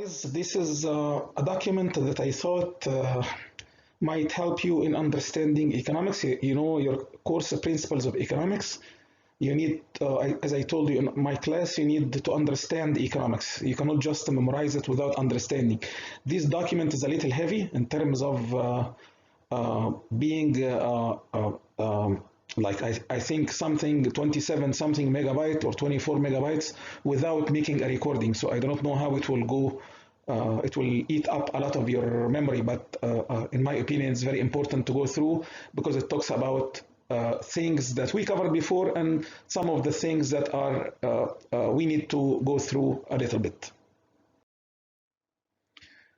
guys, this is a document that I thought might help you in understanding economics. You know your course principles of economics. You need, as I told you in my class, you need to understand economics. You cannot just memorize it without understanding. This document is a little heavy in terms of being like I think something 27 something megabyte or 24 megabytes without making a recording. So I do not know how it will go. It will eat up a lot of your memory, but in my opinion, it's very important to go through because it talks about things that we covered before and some of the things that are we need to go through a little bit.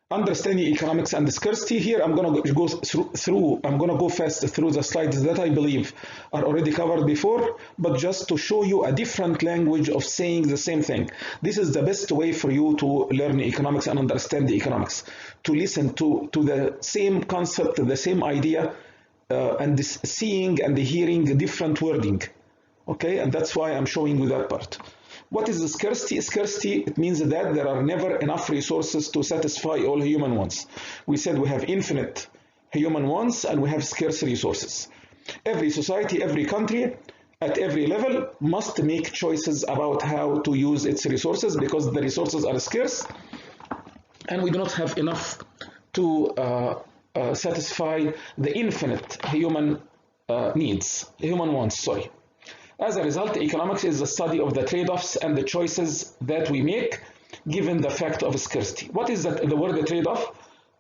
Understanding economics and scarcity. Here I'm going to go through I'm going to go fast through the slides that I believe are already covered before, but just to show you a different language of saying the same thing. This is the best way for you to learn economics and understand the economics, to listen to the same concept, the same idea, and this seeing and hearing different wording. Okay, and that's why I'm showing you that part. What is the scarcity? Scarcity, it means that there are never enough resources to satisfy all human wants. We said we have infinite human wants and we have scarce resources. Every society, every country, at every level must make choices about how to use its resources because the resources are scarce and we do not have enough to satisfy the infinite human human wants, sorry. As a result, economics is the study of the trade-offs and the choices that we make given the fact of scarcity. What is the word trade-off?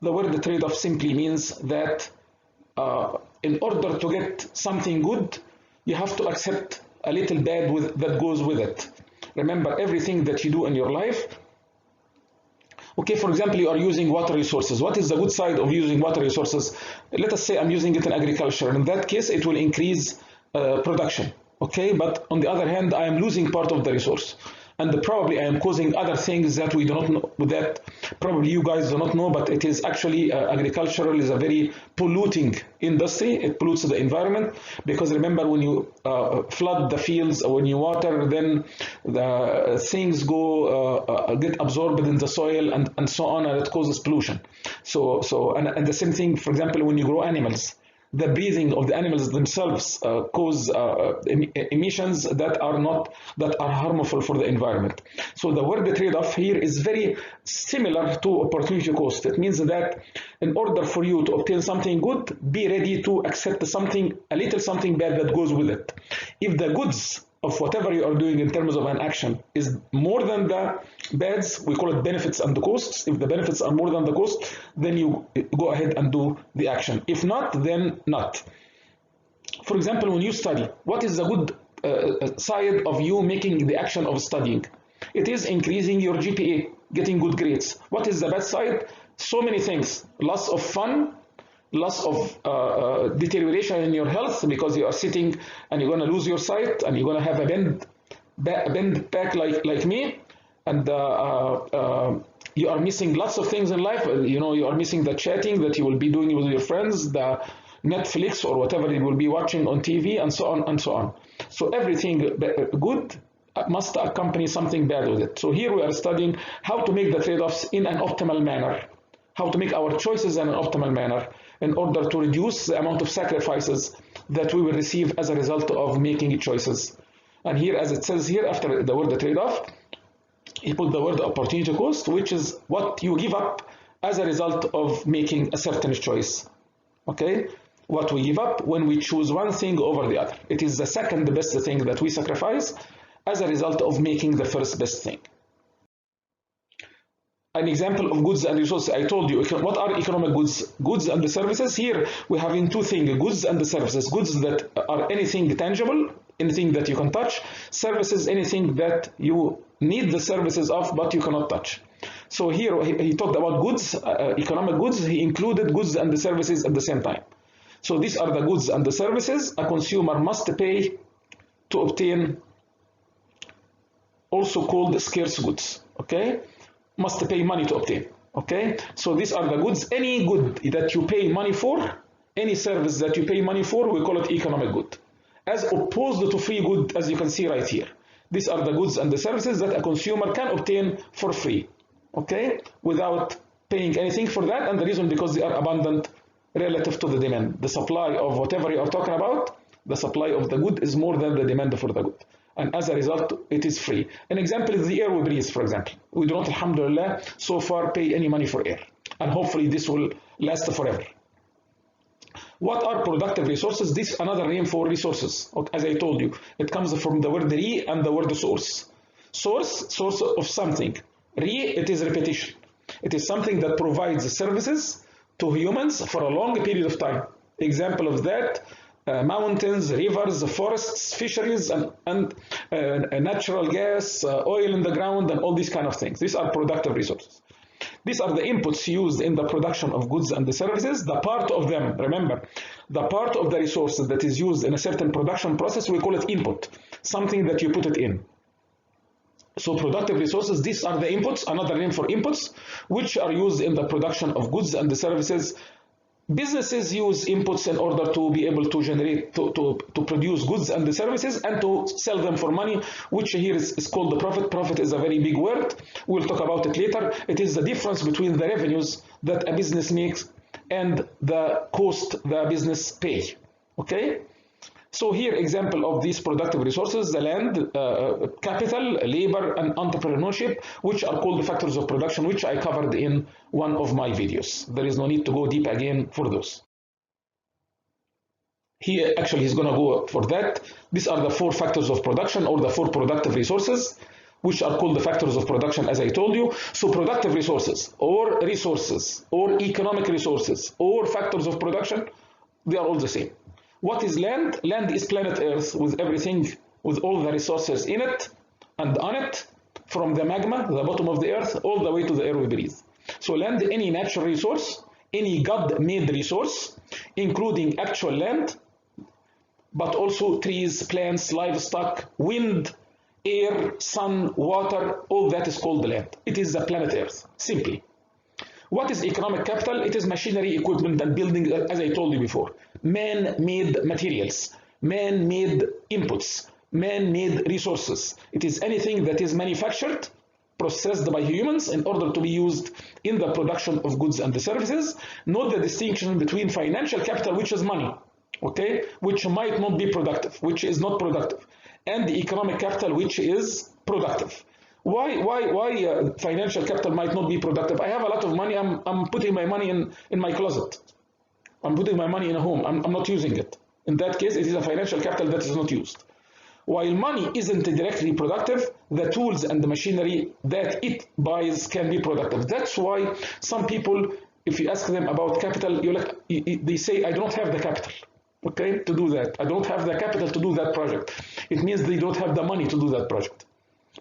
The word trade-off simply means that in order to get something good, you have to accept a little bad that goes with it. Remember, everything that you do in your life, okay, for example, you are using water resources. What is the good side of using water resources? Let us say I'm using it in agriculture. In that case, it will increase production. Okay, but on the other hand, I am losing part of the resource, and probably I am causing other things that we do not know, that probably you guys do not know, but it is actually agricultural is a very polluting industry. It pollutes the environment because remember when you flood the fields, when you water, then the things go get absorbed in the soil and so on, and it causes pollution. And the same thing, for example, when you grow animals. The breathing of the animals themselves cause emissions that are harmful for the environment. So the word trade-off here is very similar to opportunity cost. It means that in order for you to obtain something good, be ready to accept a little something bad that goes with it. If the goods of whatever you are doing in terms of an action is more than the bads, we call it benefits and the costs. If the benefits are more than the cost, then you go ahead and do the action. If not, then not. For example, when you study, what is the good side of you making the action of studying? It is increasing your GPA, getting good grades. What is the bad side? So many things. Loss of fun, loss of deterioration in your health because you are sitting and you're going to lose your sight and you're going to have a bend back like me, and you are missing lots of things in life. You know, you are missing the chatting that you will be doing with your friends, the Netflix or whatever you will be watching on TV, and so on and so on. So everything good must accompany something bad with it. So here we are studying how to make the trade-offs in an optimal manner, how to make our choices in an optimal manner in order to reduce the amount of sacrifices that we will receive as a result of making choices. And here, as it says here, after the word trade-off, he put the word opportunity cost, which is what you give up as a result of making a certain choice. Okay? What we give up when we choose one thing over the other. It is the second best thing that we sacrifice as a result of making the first best thing. An example of goods and resources, I told you, what are economic goods? Goods and the services. Here we have in two things, goods and the services. Goods that are anything tangible, anything that you can touch. Services, anything that you need the services of, but you cannot touch. So here he talked about goods, economic goods. He included goods and the services at the same time. So these are the goods and the services a consumer must pay to obtain, also called scarce goods. Okay? Must pay money to obtain. Okay, so these are the goods. Any good that you pay money for, any service that you pay money for, we call it economic good, as opposed to free good, as you can see right here. These are the goods and the services that a consumer can obtain for free. okay, without paying anything for that. And the reason, because they are abundant relative to the demand. The supply of whatever you are talking about, the supply of the good is more than the demand for the good. And as a result, it is free. An example is the air we breathe, for example. We do not, alhamdulillah, so far pay any money for air. And hopefully this will last forever. What are productive resources? This is another name for resources. As I told you, it comes from the word re and the word source. Source of something. Re, it is repetition. It is something that provides services to humans for a long period of time. Example of that, mountains, rivers, forests, fisheries, and natural gas, oil in the ground, and all these kind of things. These are productive resources. These are the inputs used in the production of goods and the services. The part of them, remember, the part of the resources that is used in a certain production process, we call it input, something that you put it in. So productive resources, these are the inputs, another name for inputs, which are used in the production of goods and the services. Businesses use inputs in order to be able to generate, to produce goods and the services and to sell them for money, which here is called the profit. Profit is a very big word. We'll talk about it later. It is the difference between the revenues that a business makes and the cost the business pay. Okay? So here, example of these productive resources, the land, capital, labor, and entrepreneurship, which are called the factors of production, which I covered in one of my videos. There is no need to go deep again for those. Here, actually, he's going to go for that. These are the 4 factors of production, or the 4 productive resources, which are called the factors of production, as I told you. So productive resources, or economic resources, or factors of production, they are all the same. What is land? Land is planet Earth with everything, with all the resources in it and on it, from the magma, the bottom of the earth, all the way to the air we breathe. So land, any natural resource, any God-made resource, including actual land, but also trees, plants, livestock, wind, air, sun, water, all that is called land. It is the planet Earth, simply. What is economic capital? It is machinery, equipment, and building, as I told you before. Man-made materials, man-made inputs, man-made resources. It is anything that is manufactured, processed by humans in order to be used in the production of goods and the services. Note the distinction between financial capital, which is money, okay, which might not be productive, which is not productive, and the economic capital, which is productive. Why financial capital might not be productive? I have a lot of money. I'm putting my money in my closet. I'm putting my money in a home. I'm not using it. In that case, it is a financial capital that is not used. While money isn't directly productive, the tools and the machinery that it buys can be productive. That's why some people, if you ask them about capital, they say, I don't have the capital, okay, to do that. I don't have the capital to do that project. It means they don't have the money to do that project.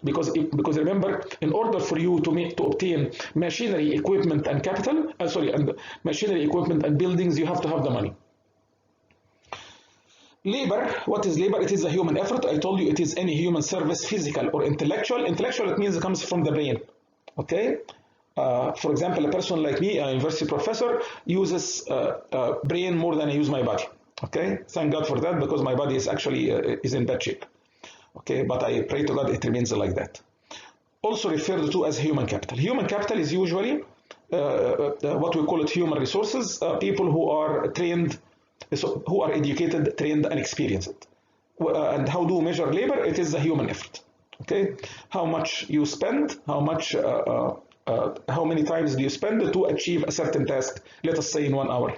Because remember, in order for you to obtain machinery, equipment, and capital, and machinery, equipment, and buildings, you have to have the money. Labor, what is labor? It is a human effort. I told you it is any human service, physical or intellectual. Intellectual, it means it comes from the brain. Okay? For example, a person like me, a university professor, uses brain more than I use my body. Okay? Thank God for that, because my body is actually is in bad shape. Okay, but I pray to God it remains like that. Also referred to as human capital. Human capital is usually what we call it human resources, people who are trained, who are educated, trained, and experienced. And how do we measure labor? It is the human effort. Okay, how much you spend, how many times do you spend to achieve a certain task? Let us say in 1 hour.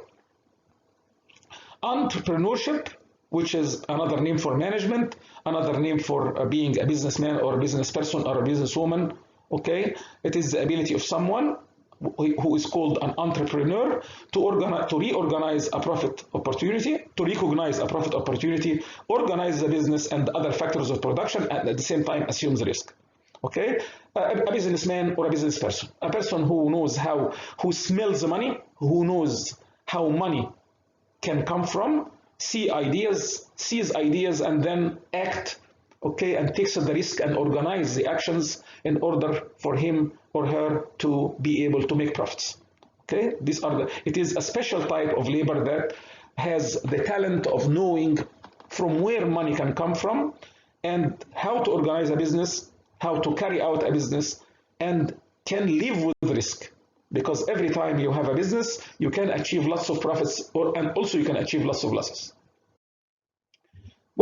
Entrepreneurship, which is another name for management, another name for being a businessman or a business person or a businesswoman, okay? It is the ability of someone who is called an entrepreneur to reorganize a profit opportunity, to recognize a profit opportunity, organize the business and other factors of production, and at the same time assumes risk, okay? A businessman or a business person, a person who knows who smells money, who knows how money can come from, sees ideas, and then act, okay, and takes the risk and organize the actions in order for him or her to be able to make profits. Okay, it is a special type of labor that has the talent of knowing from where money can come from and how to organize a business, how to carry out a business, and can live with risk, because every time you have a business, you can achieve lots of profits, and also you can achieve lots of losses.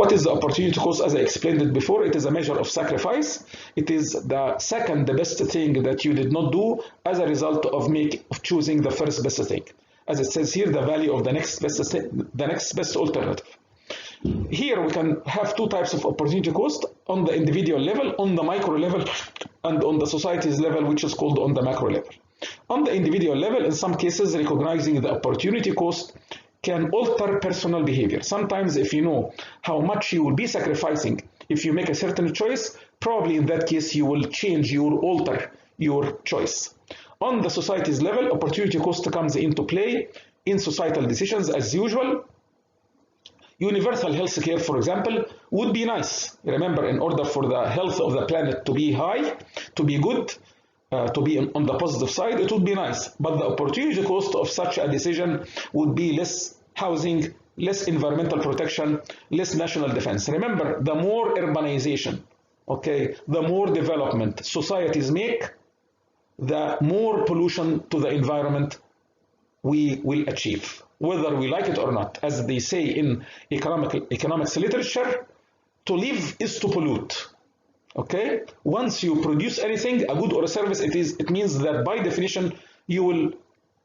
What is the opportunity cost? As I explained it before, it is a measure of sacrifice. It is the second best thing that you did not do as a result of choosing the first best thing. As it says here, the value of the next best alternative. Here we can have two types of opportunity cost: on the individual level, on the micro level, and on the society's level, which is called on the macro level. On the individual level, in some cases, recognizing the opportunity cost can alter personal behavior. Sometimes if you know how much you will be sacrificing if you make a certain choice, probably in that case you will alter your choice. On the society's level, opportunity cost comes into play in societal decisions as usual. Universal health care, for example, would be nice. Remember, in order for the health of the planet to be high, to be good, to be on the positive side, it would be nice. But the opportunity cost of such a decision would be less housing, less environmental protection, less national defense. Remember, the more urbanization, okay, the more development societies make, the more pollution to the environment we will achieve, whether we like it or not. As they say in economics literature, to live is to pollute. Okay? Once you produce anything, a good or a service, it means that by definition you will,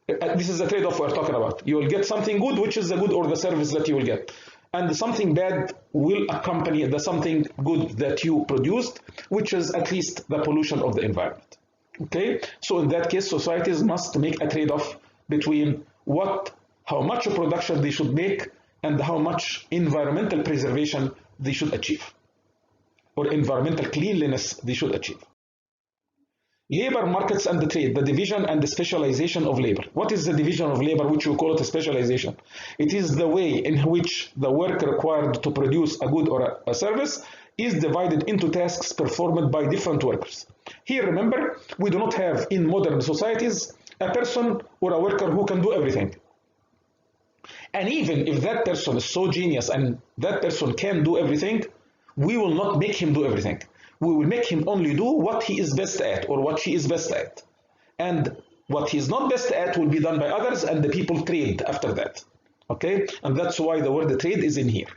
this is the trade-off we're talking about. You will get something good, which is the good or the service that you will get. And something bad will accompany the something good that you produced, which is at least the pollution of the environment. Okay? So in that case, societies must make a trade-off between how much production they should make and how much environmental preservation they should achieve, or environmental cleanliness they should achieve. Labor markets and the trade, the division and the specialization of labor. What is the division of labor, which we call it a specialization? It is the way in which the work required to produce a good or a service is divided into tasks performed by different workers. Here, remember, we do not have in modern societies a person or a worker who can do everything. And even if that person is so genius and that person can do everything, we will not make him do everything. We will make him only do what he is best at or what she is best at. And what he is not best at will be done by others, and the people trade after that. Okay? And that's why the word trade is in here.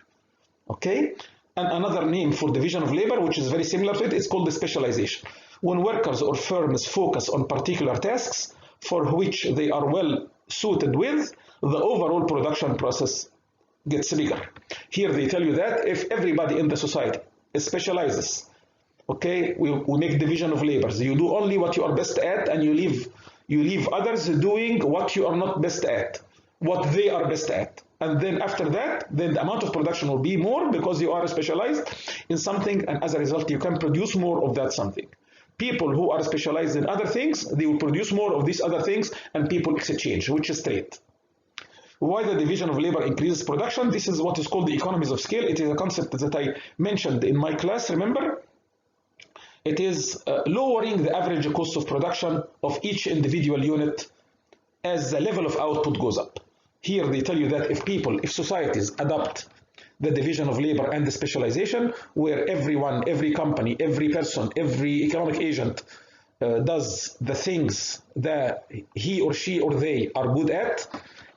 Okay? And another name for division of labor, which is very similar to it, is called the specialization. When workers or firms focus on particular tasks for which they are well suited with, the overall production process gets bigger. Here they tell you that if everybody in the society specializes, okay, we make division of labors. You do only what you are best at, and you leave others doing what you are not best at, what they are best at. And then after that, then the amount of production will be more because you are specialized in something, and as a result, you can produce more of that something. People who are specialized in other things, they will produce more of these other things, and people exchange, which is trade. Why the division of labor increases production? This is what is called the economies of scale. It is a concept that I mentioned in my class, remember? It is lowering the average cost of production of each individual unit as the level of output goes up. Here they tell you that if societies adopt the division of labor and the specialization, where everyone, every company, every person, every economic agent does the things that he or she or they are good at,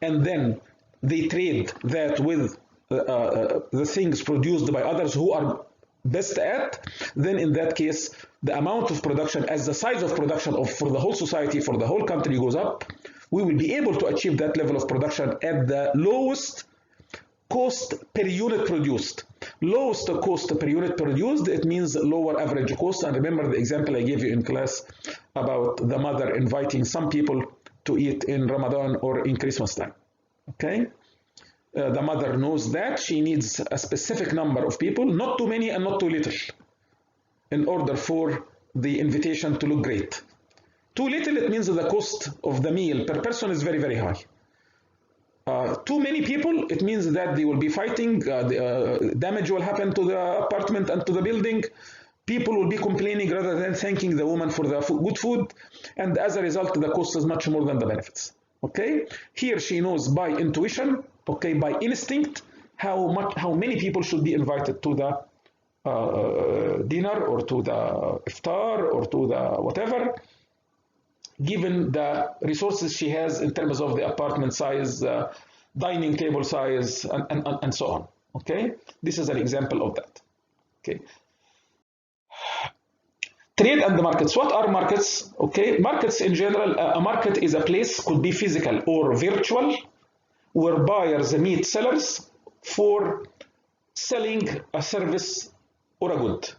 and then they trade that with the things produced by others who are best at, then in that case, the amount of production as the size of production for the whole society, for the whole country goes up, we will be able to achieve that level of production at the lowest cost per unit produced. Lowest cost per unit produced, it means lower average cost. And remember the example I gave you in class about the mother inviting some people to eat in Ramadan or in Christmas time. Okay? The mother knows that she needs a specific number of people, not too many and not too little, in order for the invitation to look great. Too little, it means the cost of the meal per person is very, very high. Too many people, it means that they will be fighting, damage will happen to the apartment and to the building, people will be complaining rather than thanking the woman for the good food, and as a result, the cost is much more than the benefits. Okay? Here she knows by intuition, okay, by instinct, how many people should be invited to the dinner or to the iftar or to the whatever, given the resources she has in terms of the apartment size, dining table size, and so on. Okay, this is an example of that. Okay. Trade and the markets. What are markets? Okay, markets in general, a market is a place, could be physical or virtual, where buyers meet sellers for selling a service or a good.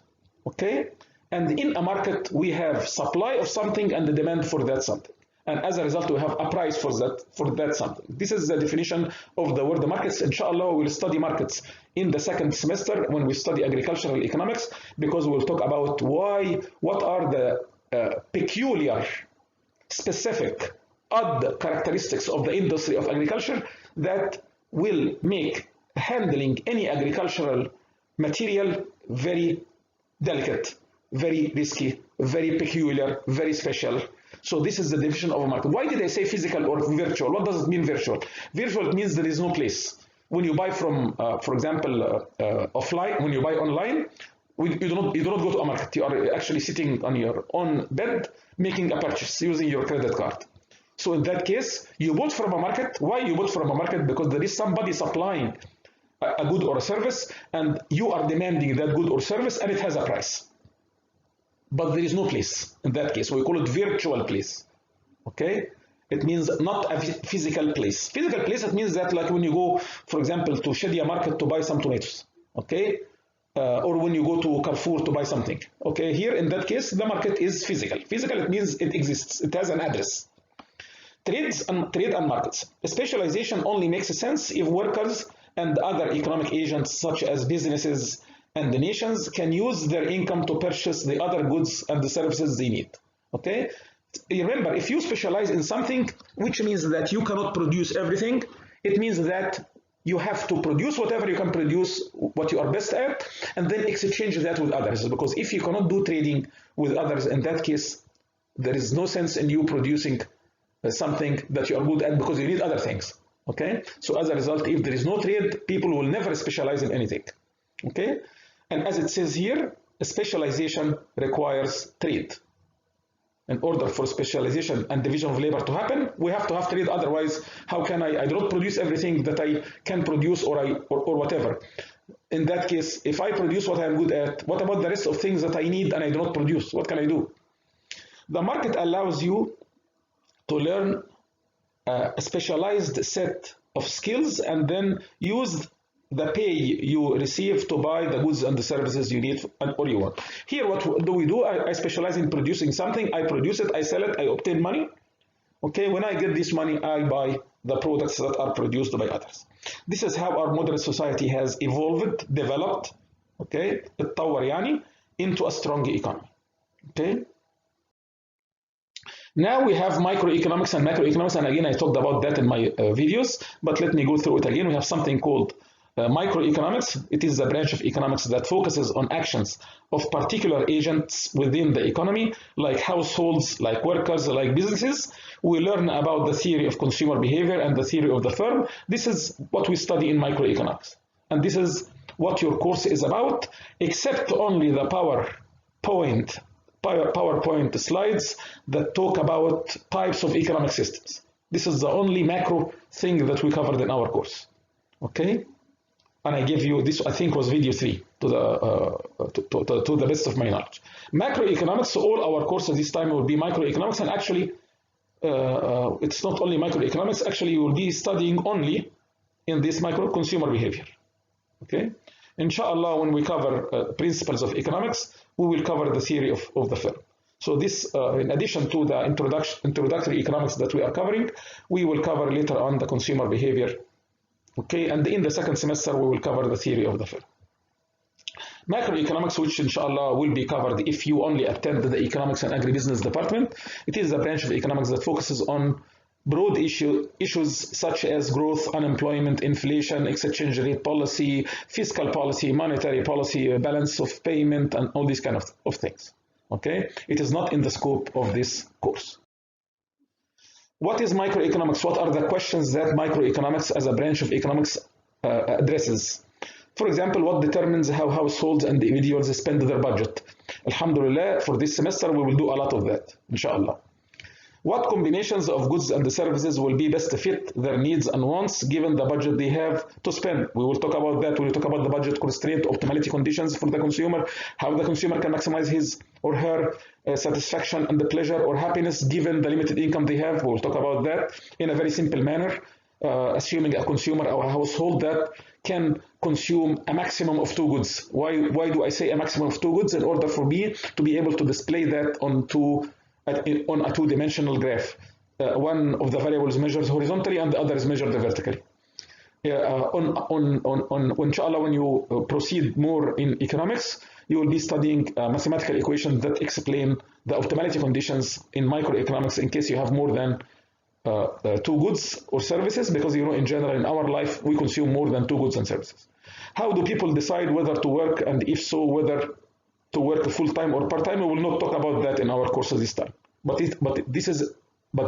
Okay, and in a market we have supply of something and the demand for that something, and as a result we have a price for that something. This is the definition of the word markets. Inshallah, we'll study markets in the second semester when we study agricultural economics, because we'll talk about what are the peculiar, specific, odd characteristics of the industry of agriculture that will make handling any agricultural material very delicate, very risky, very peculiar, very special. So this is the definition of a market. Why did I say physical or virtual? What does it mean, virtual? Virtual means there is no place. When you buy from, for example, offline, when you buy online, you do not go to a market. You are actually sitting on your own bed making a purchase using your credit card. So in that case, you bought from a market. Why you bought from a market? Because there is somebody supplying a good or a service, and you are demanding that good or service, and it has a price. But there is no place in that case. We call it virtual place. Okay? It means not a physical place. Physical place, it means that like when you go, for example, to Shadia market to buy some tomatoes. Okay? Or when you go to Carrefour to buy something. Okay? Here, in that case, the market is physical. Physical, it means it exists. It has an address. Trade and markets. Specialization only makes sense if workers and other economic agents such as businesses and the nations can use their income to purchase the other goods and the services they need. Okay? Remember, if you specialize in something, which means that you cannot produce everything, it means that you have to produce whatever you can produce, what you are best at, and then exchange that with others. Because if you cannot do trading with others, in that case, there is no sense in you producing something that you are good at, because you need other things. Okay? So as a result, if there is no trade, people will never specialize in anything. Okay? And as it says here, specialization requires trade. In order for specialization and division of labor to happen, we have to have trade. Otherwise, how can I do not produce everything that I can produce or whatever. In that case, if I produce what I'm good at, what about the rest of things that I need and I do not produce? What can I do? The market allows you to learn a specialized set of skills and then use the pay you receive to buy the goods and the services you need or you want. Here, what do we do? I specialize in producing something. I produce it, I sell it, I obtain money. Okay, when I get this money, I buy the products that are produced by others. This is how our modern society has evolved, developed, okay, اتطور يعني, into a strong economy. Okay. Now we have microeconomics and macroeconomics, and again I talked about that in my videos, but let me go through it again. We have something called microeconomics. It is a branch of economics that focuses on actions of particular agents within the economy, like households, like workers, like businesses. We learn about the theory of consumer behavior and the theory of the firm. This is what we study in microeconomics. And this is what your course is about, except only the PowerPoint slides that talk about types of economic systems. This is the only macro thing that we covered in our course. Okay? And I gave you this, I think was video 3 to the best of my knowledge. Macroeconomics, so all our courses this time will be microeconomics, and actually it's not only microeconomics, actually you will be studying only in this micro consumer behavior. Okay? Inshallah, when we cover principles of economics, we will cover the theory of the firm. So this, in addition to the introductory economics that we are covering, we will cover later on the consumer behavior. Okay, and in the second semester, we will cover the theory of the firm. Macroeconomics, which inshallah will be covered if you only attend the economics and agribusiness department. It is a branch of economics that focuses on broad issues such as growth, unemployment, inflation, exchange rate policy, fiscal policy, monetary policy, balance of payment, and all these kind of things. Okay, it is not in the scope of this course. What is microeconomics? What are the questions that microeconomics as a branch of economics addresses? For example, what determines how households and individuals spend their budget? Alhamdulillah, for this semester, we will do a lot of that, inshallah. What combinations of goods and services will be best fit their needs and wants given the budget they have to spend? We will talk about that when we talk about the budget constraint, optimality conditions for the consumer, how the consumer can maximize his or her satisfaction and the pleasure or happiness given the limited income they have. We will talk about that in a very simple manner, assuming a consumer or a household that can consume a maximum of 2 goods. Why do I say a maximum of 2 goods? In order for me to be able to display that on a two-dimensional graph. One of the variables measures horizontally and the other is measured vertically. Inshallah, when you proceed more in economics, you will be studying mathematical equations that explain the optimality conditions in microeconomics in case you have more than 2 goods or services, because in general in our life we consume more than 2 goods and services. How do people decide whether to work, and if so, whether to work full-time or part-time? We will not talk about that in our courses this time. But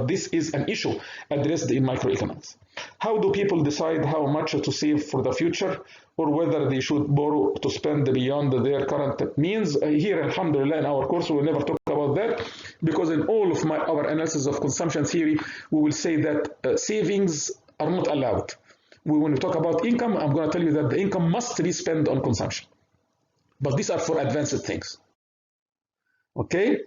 this is an issue addressed in microeconomics. How do people decide how much to save for the future, or whether they should borrow to spend beyond their current means? Here, alhamdulillah, in our course we will never talk about that, because in all of our analysis of consumption theory, we will say that savings are not allowed. When we talk about income, I'm going to tell you that the income must be spent on consumption. But these are for advanced things. Okay?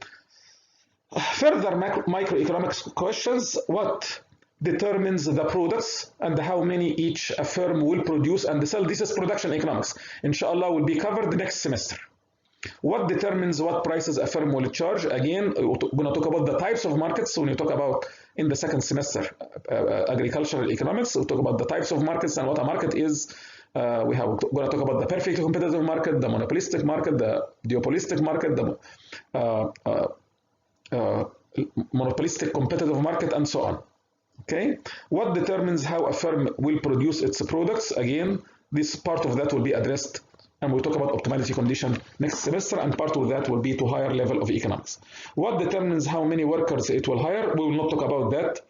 Further microeconomics questions: what determines the products and how many each a firm will produce and sell? This is production economics. Inshallah, will be covered next semester. What determines what prices a firm will charge? Again, we're going to talk about the types of markets when you talk about in the second semester agricultural economics. We'll talk about the types of markets and what a market is. We're going to talk about the perfectly competitive market, the monopolistic market, the duopolistic market, the monopolistic competitive market, and so on. Okay, what determines how a firm will produce its products? Again, this part of that will be addressed, and we'll talk about optimality condition next semester, and part of that will be to higher level of economics. What determines how many workers it will hire? We will not talk about that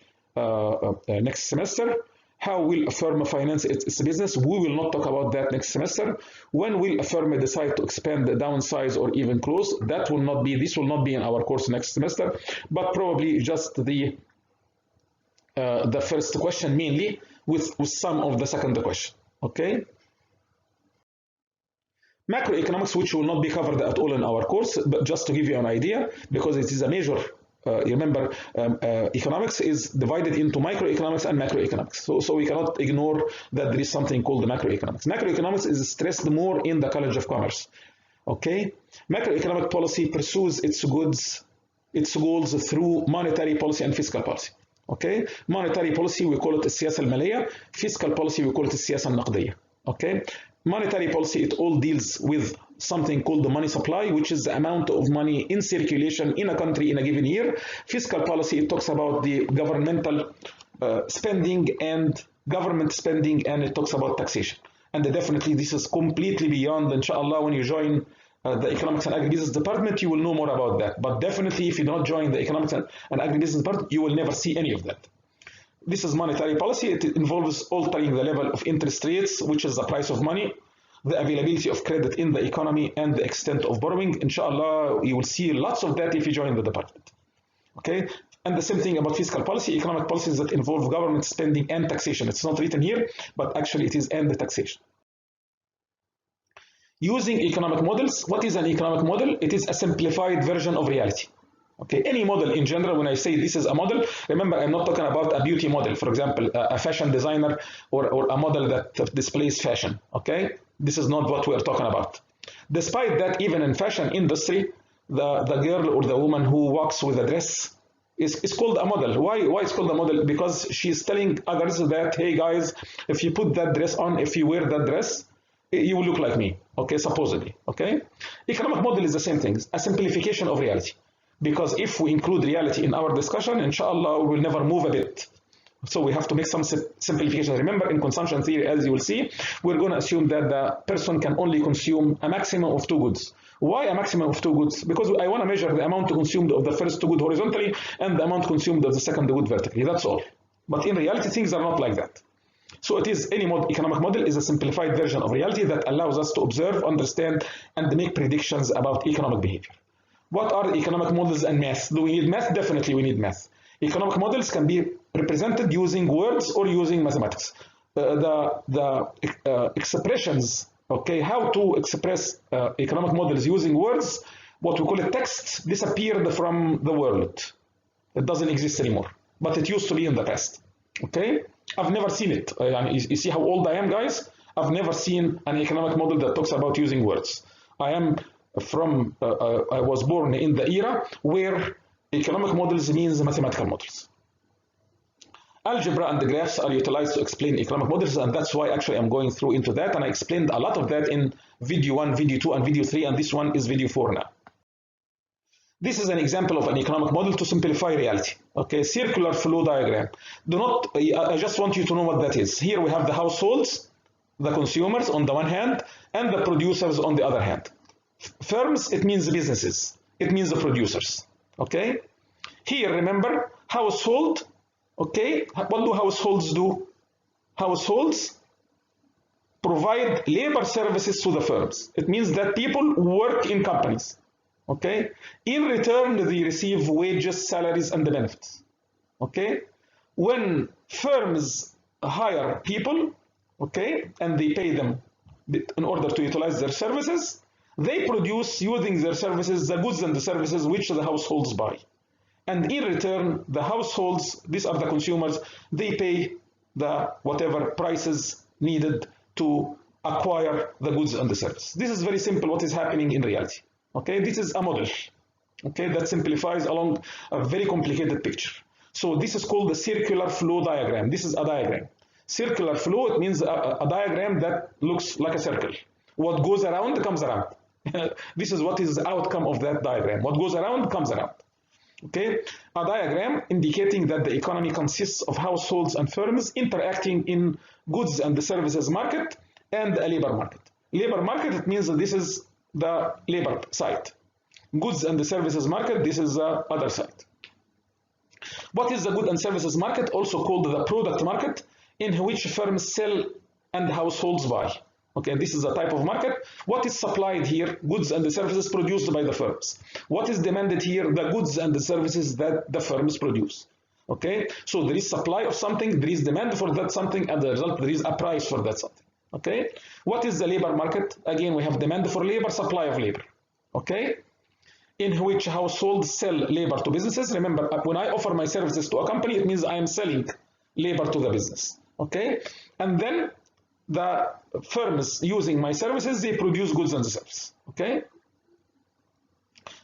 next semester. How will a firm finance its business? We will not talk about that next semester. When will a firm decide to expand, downsize, or even close? This will not be in our course next semester, but probably just the first question mainly, with some of the second question. Okay. Macroeconomics, which will not be covered at all in our course, but just to give you an idea, because it is a major. Remember, economics is divided into microeconomics and macroeconomics. So we cannot ignore that there is something called the macroeconomics. Macroeconomics is stressed more in the College of Commerce. Okay? Macroeconomic policy pursues its goals through monetary policy and fiscal policy. Okay? Monetary policy, we call it السياسة المالية. Fiscal policy, we call it السياسة النقدية. Okay? Monetary policy, it all deals with something called the money supply, which is the amount of money in circulation in a country in a given year. Fiscal policy, it talks about the governmental spending and government spending, and it talks about taxation. And definitely this is completely beyond, inshallah, when you join the economics and agribusiness department, you will know more about that. But definitely if you don't join the economics and agribusiness department, you will never see any of that. This is monetary policy. It involves altering the level of interest rates, which is the price of money, the availability of credit in the economy, and the extent of borrowing. Inshallah, you will see lots of that if you join the department. Okay? And the same thing about fiscal policy, economic policies that involve government spending and taxation. It's not written here, but actually it is and the taxation. Using economic models. What is an economic model? It is a simplified version of reality. Okay, any model in general, when I say this is a model, remember I'm not talking about a beauty model, for example, a fashion designer or a model that displays fashion. Okay, this is not what we are talking about. Despite that, even in fashion industry, the girl or the woman who walks with a dress is called a model. Why it's called a model? Because she's telling others that, hey guys, if you put that dress on, if you wear that dress, you will look like me. Okay, supposedly. Okay, economic model is the same thing, a simplification of reality. Because if we include reality in our discussion, inshallah, we will never move a bit. So we have to make some simplification. Remember, in consumption theory, as you will see, we're going to assume that the person can only consume a maximum of 2 goods. Why a maximum of 2 goods? Because I want to measure the amount consumed of the first 2 goods horizontally and the amount consumed of the second good vertically. That's all. But in reality, things are not like that. So it is, any economic model is a simplified version of reality that allows us to observe, understand, and make predictions about economic behavior. What are economic models and math? Do we need math? Definitely we need math. Economic models can be represented using words or using mathematics. The expressions, okay, how to express economic models using words, what we call a text, disappeared from the world. It doesn't exist anymore, but it used to be in the past. Okay, I've never seen it. You see how old I am, guys? I've never seen an economic model that talks about using words. I was born in the era where economic models means mathematical models. Algebra and the graphs are utilized to explain economic models, and that's why actually I'm going through into that, and I explained a lot of that in video 1, video 2, and video 3, and this one is video 4 now. This is an example of an economic model to simplify reality. Okay, circular flow diagram. I just want you to know what that is. Here we have the households, the consumers on the one hand, and the producers on the other hand. Firms, it means businesses. It means the producers. Okay? Here, remember, household. Okay, what do households do? Households provide labor services to the firms. It means that people work in companies. Okay, in return they receive wages, salaries, and the benefits. Okay, when firms hire people, okay, and they pay them in order to utilize their services, they produce using their services the goods and the services which the households buy. And in return, the households, these are the consumers, they pay the whatever prices needed to acquire the goods and the services. This is very simple what is happening in reality. Okay, this is a model, okay, that simplifies along a very complicated picture. So this is called the circular flow diagram. This is a diagram. Circular flow, it means a diagram that looks like a circle. What goes around comes around. This is what is the outcome of that diagram. What goes around comes around. Okay, a diagram indicating that the economy consists of households and firms interacting in goods and the services market and a labor market. Labor market, it means that this is the labor side. Goods and the services market, this is the other side. What is the goods and services market? Also called the product market, in which firms sell and households buy. Okay, this is a type of market. What is supplied here? Goods and the services produced by the firms. What is demanded here? The goods and the services that the firms produce. Okay, so there is supply of something, there is demand for that something, and as a result there is a price for that something. Okay, what is the labor market? Again, we have demand for labor, supply of labor. Okay, in which households sell labor to businesses. Remember, when I offer my services to a company, it means I am selling labor to the business. Okay, and then the firms using my services, they produce goods and services. Okay,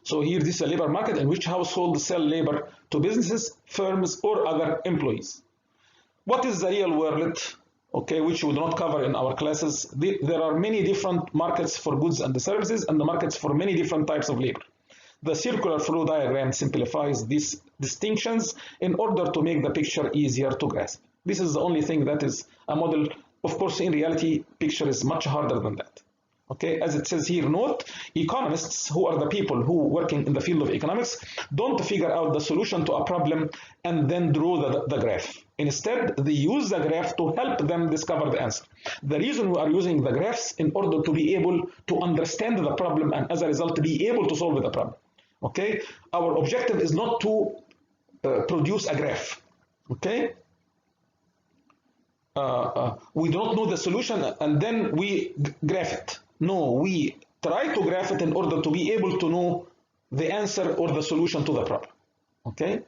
so here this is a labor market in which households sell labor to businesses, firms, or other employees. What is the real world? Okay, which we do not cover in our classes. There are many different markets for goods and the services, and the markets for many different types of labor. The circular flow diagram simplifies these distinctions in order to make the picture easier to grasp. This is the only thing that is a model. Of course, in reality, picture is much harder than that. Okay, as it says here, note, economists, who are the people who working in the field of economics, don't figure out the solution to a problem and then draw the graph. Instead, they use the graph to help them discover the answer. The reason we are using the graphs in order to be able to understand the problem and as a result to be able to solve the problem. Okay, our objective is not to produce a graph. Okay, we don't know the solution and then we graph it. No, we try to graph it in order to be able to know the answer or the solution to the problem. Okay,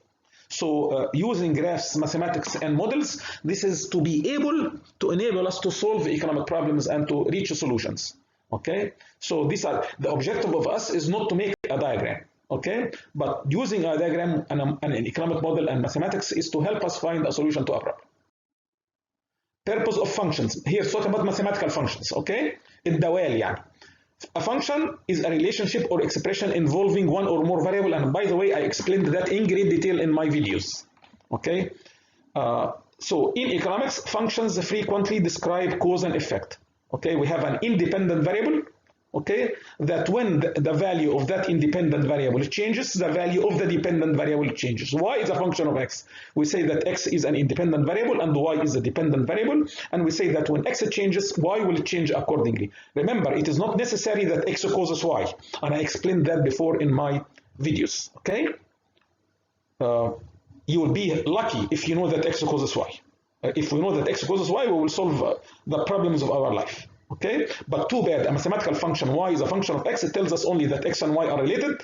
so using graphs, mathematics, and models, this is to be able to enable us to solve economic problems and to reach solutions. Okay, so these are the objective of us is not to make a diagram. Okay, but using a diagram and an economic model and mathematics is to help us find a solution to a problem. Purpose of functions. Here, talk about mathematical functions. Okay, الدوال يعني. A function is a relationship or expression involving one or more variable, and by the way, I explained that in great detail in my videos. Okay, so in economics, functions frequently describe cause and effect. Okay, we have an independent variable. Okay, that when the value of that independent variable changes, the value of the dependent variable changes. Y is a function of x. We say that x is an independent variable and y is a dependent variable, and we say that when x changes, y will change accordingly. Remember, it is not necessary that x causes y, and I explained that before in my videos. Okay. you will be lucky if you know that x causes y. If we know that x causes y, we will solve the problems of our life. Okay, but too bad, a mathematical function y is a function of x. It tells us only that x and y are related.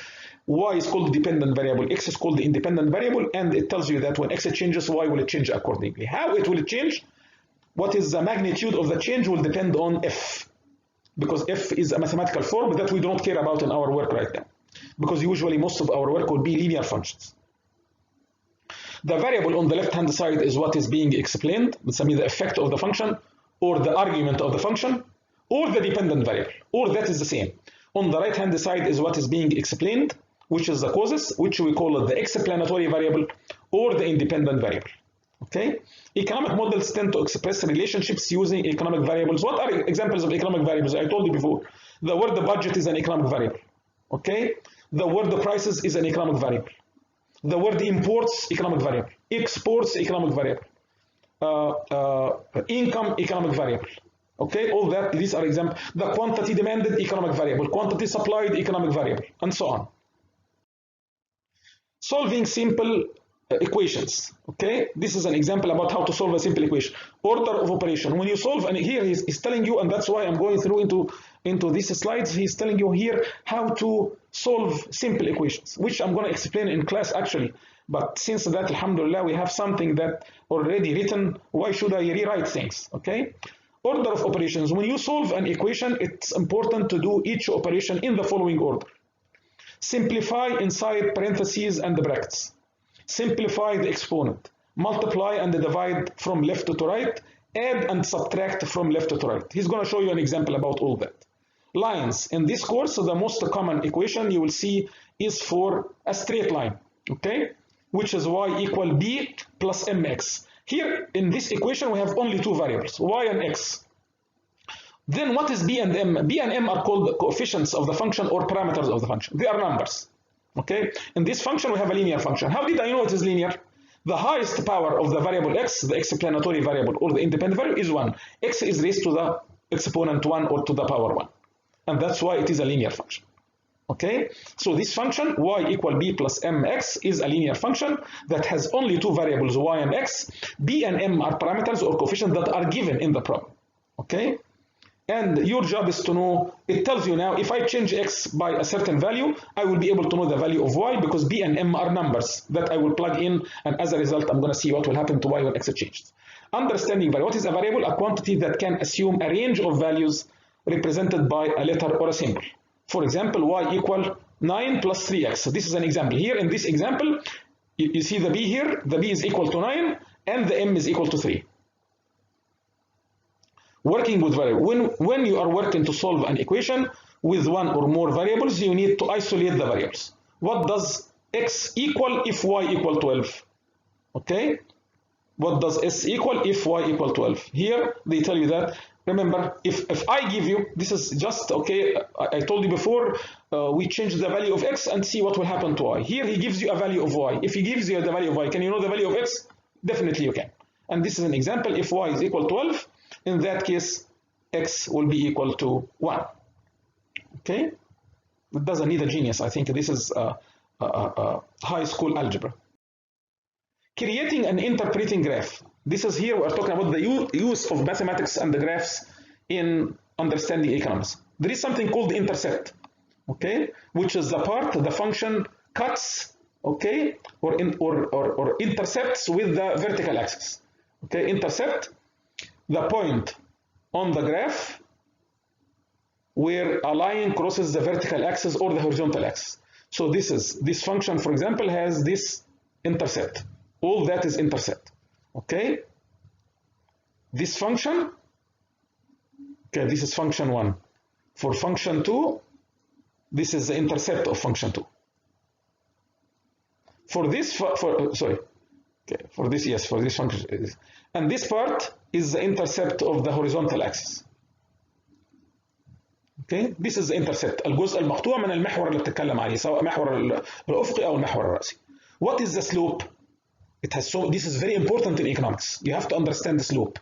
Y is called the dependent variable, x is called the independent variable, and it tells you that when x changes, y will change accordingly. How it will change, what is the magnitude of the change will depend on f, because f is a mathematical form that we don't care about in our work right now, because usually most of our work will be linear functions. The variable on the left-hand side is what is being explained, I mean the effect of the function, or the argument of the function, or the dependent variable, or that is the same. On the right-hand side is what is being explained, which is the causes, which we call it the explanatory variable, or the independent variable. Okay? Economic models tend to express relationships using economic variables. What are examples of economic variables? I told you before. The word the budget is an economic variable. Okay? The word the prices is an economic variable. The word imports, economic variable. Exports, economic variable. Income, economic variable. Okay, all that, these are examples. The quantity demanded, economic variable. Quantity supplied, economic variable, and so on. Solving simple equations. Okay, this is an example about how to solve a simple equation. Order of operation. When you solve, and here he's telling you, and that's why I'm going through into these slides, he's telling you here how to solve simple equations, which I'm going to explain in class actually. But since that, alhamdulillah, we have something that already written, why should I rewrite things? Okay. Order of operations. When you solve an equation, it's important to do each operation in the following order. Simplify inside parentheses and the brackets. Simplify the exponent. Multiply and divide from left to right. Add and subtract from left to right. He's going to show you an example about all that. Lines. In this course, the most common equation you will see is for a straight line. Okay? Which is y equal b plus mx. Here in this equation we have only two variables, y and x. Then what is b and m? B and m are called coefficients of the function or parameters of the function. They are numbers. Okay? In this function we have a linear function. How did I know it is linear? The highest power of the variable x, the explanatory variable or the independent variable, is 1. X is raised to the exponent 1 or to the power 1. And that's why it is a linear function. Okay, so this function y equal b plus mx is a linear function that has only two variables, y and x. B and m are parameters or coefficients that are given in the problem. Okay, and your job is to know, it tells you now, if I change x by a certain value, I will be able to know the value of y, because b and m are numbers that I will plug in, and as a result, I'm going to see what will happen to y when x changes. Understanding variable. What is a variable? A quantity that can assume a range of values represented by a letter or a symbol. For example, y equal 9 plus 3x. So this is an example. Here in this example, you see the b here. The b is equal to 9 and the m is equal to 3. Working with variables. When you are working to solve an equation with one or more variables, you need to isolate the variables. What does x equal if y equal 12? Okay? What does s equal if y equal 12? Here they tell you that. Remember, if I give you, this is just, okay, I told you before, we change the value of x and see what will happen to y. Here he gives you a value of y. If he gives you the value of y, can you know the value of x? Definitely you can. And this is an example. If y is equal to 12, in that case, x will be equal to 1. Okay? It doesn't need a genius. I think this is high school algebra. Creating and interpreting graph. This is here we're talking about the use of mathematics and the graphs in understanding economics. There is something called the intercept, okay, which is the part the function cuts, okay, or intercepts with the vertical axis. Okay, intercept the point on the graph where a line crosses the vertical axis or the horizontal axis. So this function, for example, has this intercept. All that is intercept. Okay, this function, okay, this is function 1. For function 2, this is the intercept of function 2. For this, for this function, and this part is the intercept of the horizontal axis. Okay, this is the intercept. الجزء المقطوع من المحور اللي بتتكلم عليه، سواء محور الأفقي أو المحور الرأسي. What is the slope? It has this is very important in economics. You have to understand the slope.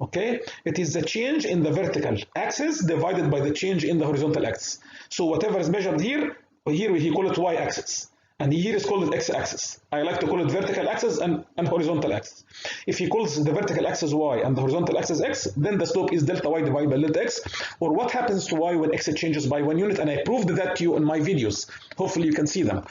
Okay, it is the change in the vertical axis divided by the change in the horizontal axis. So whatever is measured here we call it y-axis, And here is called x-axis. I like to call it vertical axis and horizontal axis. If he calls the vertical axis y and the horizontal axis x, then the slope is delta y divided by delta x, or what happens to y when x changes by 1 unit, and I proved that to you in my videos. Hopefully you can see them.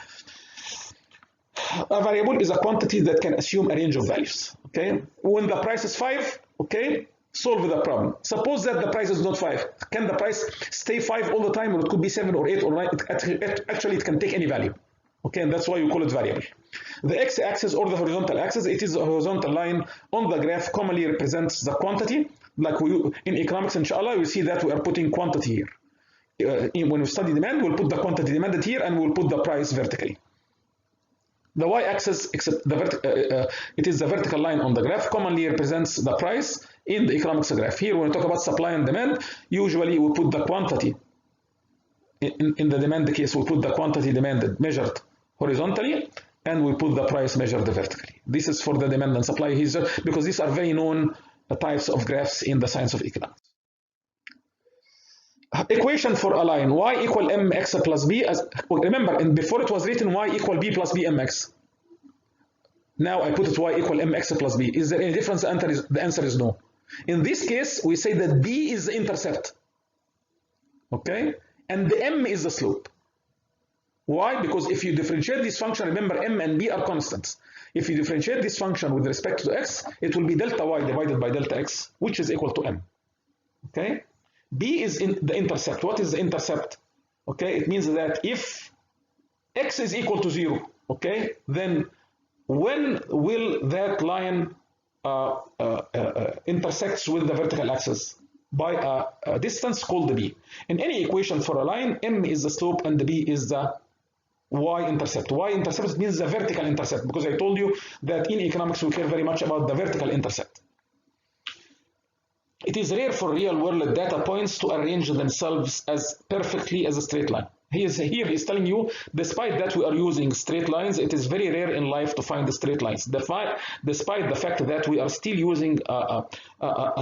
A variable is a quantity that can assume a range of values. Okay, when the price is 5, okay, solve the problem. Suppose that the price is not 5. Can the price stay 5 all the time, or it could be 7 or 8 or 9? Actually, it can take any value. Okay, and that's why you call it variable. The x-axis or the horizontal axis, it is a horizontal line on the graph, commonly represents the quantity. Like in economics, inshallah, you see that we are putting quantity here. When we study demand, we'll put the quantity demanded here, and we'll put the price vertically. The y-axis, it is the vertical line on the graph, commonly represents the price in the economics graph. Here, when we talk about supply and demand, usually we put the quantity. In the demand case, we put the quantity demanded measured horizontally, and we put the price measured vertically. This is for the demand and supply here, because these are very known types of graphs in the science of economics. Equation for a line, y equal mx plus b. Remember, before it was written y equal b plus b mx. Now I put it y equal mx plus b. Is there any difference? The answer is no. In this case, we say that b is the intercept. Okay? And the m is the slope. Why? Because if you differentiate this function, remember m and b are constants. If you differentiate this function with respect to x, it will be delta y divided by delta x, which is equal to m. Okay? B is in the intercept. What is the intercept? Okay, it means that if x is equal to 0, okay, then when will that line intersects with the vertical axis? By a distance called b. In any equation for a line, m is the slope and the b is the y-intercept. Y-intercept means the vertical intercept, because I told you that in economics we care very much about the vertical intercept. It is rare for real-world data points to arrange themselves as perfectly as a straight line. Here he's telling you, despite that we are using straight lines, it is very rare in life to find the straight lines. Despite the fact that we are still using a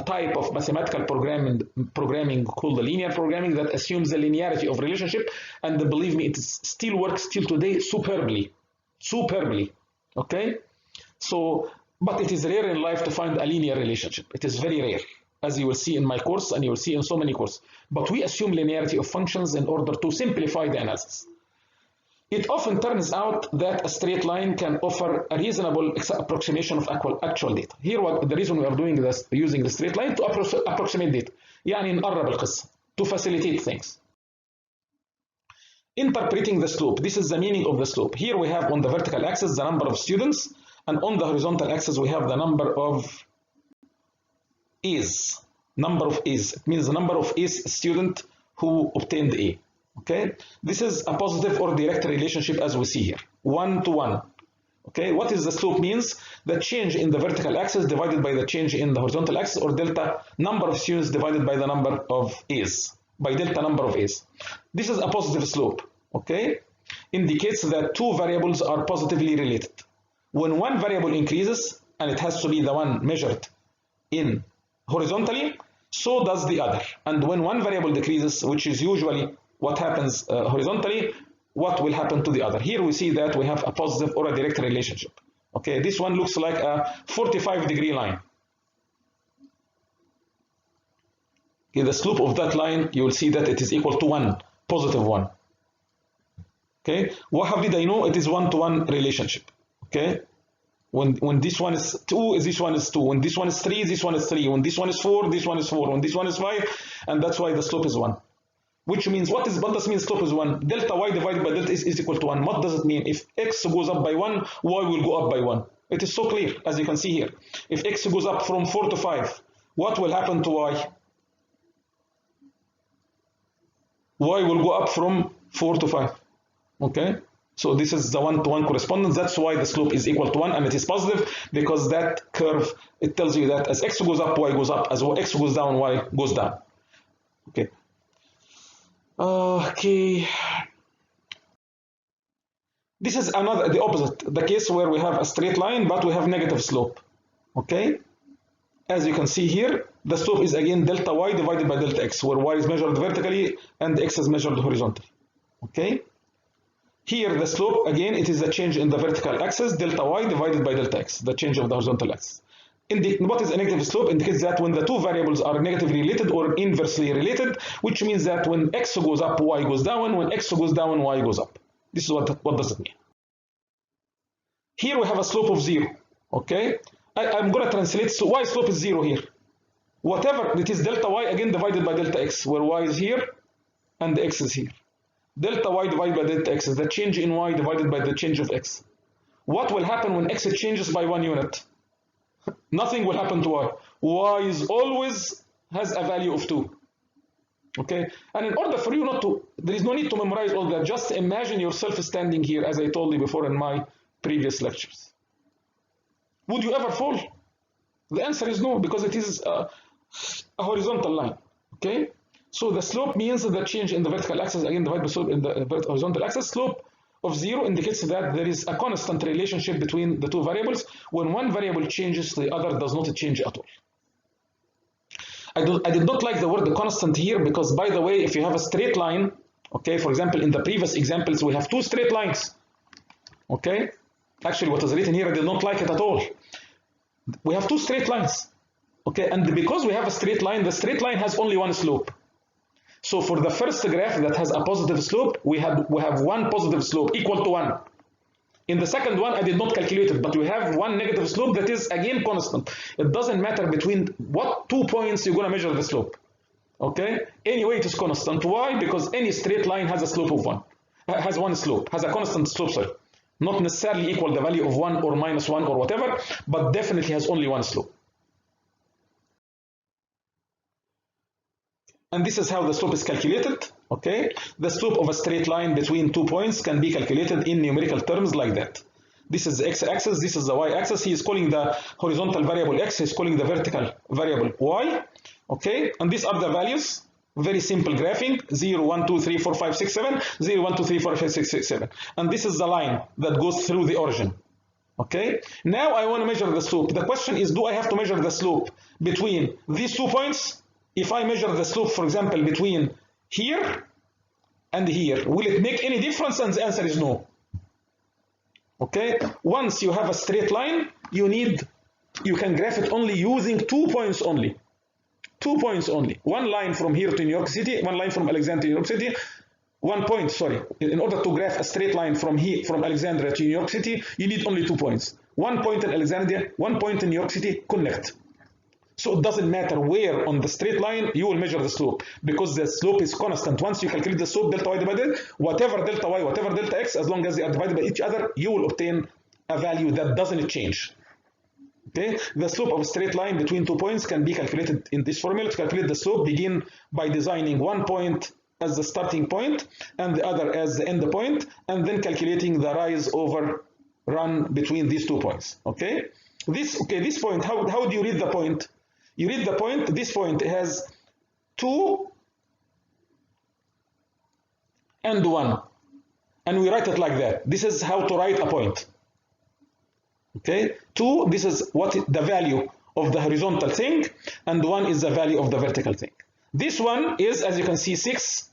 type of mathematical programming called the linear programming that assumes the linearity of relationship, and believe me, it still works till today superbly. Okay? So, but it is rare in life to find a linear relationship. It is very rare, as you will see in my course and you will see in so many courses. But we assume linearity of functions in order to simplify the analysis. It often turns out that a straight line can offer a reasonable approximation of actual data. Here, the reason we are doing this, using the straight line, to approximate data. يعني نقرب القصة, to facilitate things. Interpreting the slope. This is the meaning of the slope. Here we have on the vertical axis the number of students, and on the horizontal axis we have the number of A's. Number of A's. It means the number of A's student who obtained A. Okay, this is a positive or direct relationship as we see here, 1 to 1. Okay, what is the slope means? The change in the vertical axis divided by the change in the horizontal axis, or delta number of students divided by the number of A's, by delta number of A's. This is a positive slope. Okay, indicates that two variables are positively related. When one variable increases, and it has to be the one measured in horizontally, so does the other. And when one variable decreases, which is usually what happens horizontally, what will happen to the other? Here we see that we have a positive or a direct relationship. Okay, this one looks like a 45-degree line. Okay, the slope of that line, you will see that it is equal to 1, positive 1. Okay, how did I know it is 1-to-1 relationship? Okay, when this one is 2, this one is 2. When this one is 3, this one is 3. When this one is 4, this one is 4. When this one is 5, and that's why the slope is 1. Which means, what does mean slope is 1? Delta y divided by delta is equal to 1. What does it mean? If x goes up by 1, y will go up by 1. It is so clear, as you can see here. If x goes up from 4 to 5, what will happen to y? Y will go up from 4 to 5. Okay? So this is the 1-to-1 correspondence. That's why the slope is equal to 1, and it is positive, because that curve, it tells you that as x goes up, y goes up. As x goes down, y goes down. Okay. Okay. This is the opposite, the case where we have a straight line, but we have negative slope. Okay. As you can see here, the slope is again delta y divided by delta x, where y is measured vertically and x is measured horizontally. Okay. Here the slope, again, it is the change in the vertical axis, delta y divided by delta x, the change of the horizontal axis. What is a negative slope? Indicates that when the two variables are negatively related or inversely related, which means that when x goes up, y goes down, when x goes down, y goes up. This is what does it mean. Here we have a slope of 0, okay? I'm going to translate, so y slope is 0 here. Whatever, it is delta y again divided by delta x, where y is here and the x is here. Delta y divided by delta x is the change in y divided by the change of x. What will happen when x changes by 1 unit? Nothing will happen to y. Y is always has a value of 2. Okay? And in order for you not to, there is no need to memorize all that. Just imagine yourself standing here, as I told you before in my previous lectures. Would you ever fall? The answer is no, because it is a horizontal line. Okay? So the slope means the change in the vertical axis, again divided by slope in the horizontal axis. Slope of 0 indicates that there is a constant relationship between the two variables. When one variable changes, the other does not change at all. I did not like the word constant here because, by the way, if you have a straight line, okay, for example, in the previous examples, we have two straight lines. Okay? Actually, what is written here, I did not like it at all. We have two straight lines. Okay, and because we have a straight line, the straight line has only one slope. So for the first graph that has a positive slope, we have one positive slope equal to 1. In the second one, I did not calculate it, but we have one negative slope that is again constant. It doesn't matter between what 2 points you're going to measure the slope. Okay? Anyway, it is constant. Why? Because any straight line has a slope of 1. Has one slope, has a constant slope, sorry. Not necessarily equal the value of 1 or minus 1 or whatever, but definitely has only one slope. And this is how the slope is calculated. Okay, the slope of a straight line between 2 points can be calculated in numerical terms like that. This is the x-axis, this is the y-axis. He is calling the horizontal variable x, he is calling the vertical variable y. Okay, and these are the values. Very simple graphing, 0, 1, 2, 3, 4, 5, 6, 7, 0, 1, 2, 3, 4, 5, 6, 6, 7. And this is the line that goes through the origin. Okay, now I want to measure the slope. The question is, do I have to measure the slope between these 2 points? If I measure the slope, for example, between here and here, will it make any difference? And the answer is no. Okay, once you have a straight line, you can graph it only using 2 points only. 2 points only. One line from here to New York City, one line from Alexandria to New York City. 1 point, sorry. In order to graph a straight line from here, from Alexandria to New York City, you need only 2 points. 1 point in Alexandria, 1 point in New York City, connect. So it doesn't matter where on the straight line you will measure the slope, because the slope is constant. Once you calculate the slope delta y divided, whatever delta y, whatever delta x, as long as they are divided by each other, you will obtain a value that doesn't change. Okay? The slope of a straight line between 2 points can be calculated in this formula. To calculate the slope, begin by designing 1 point as the starting point and the other as the end point, and then calculating the rise over run between these 2 points. Okay? This point, how do you read the point? You read the point, this point has 2 and 1. And we write it like that. This is how to write a point. Okay? 2, this is what the value of the horizontal thing, and 1 is the value of the vertical thing. This one is, as you can see, 6,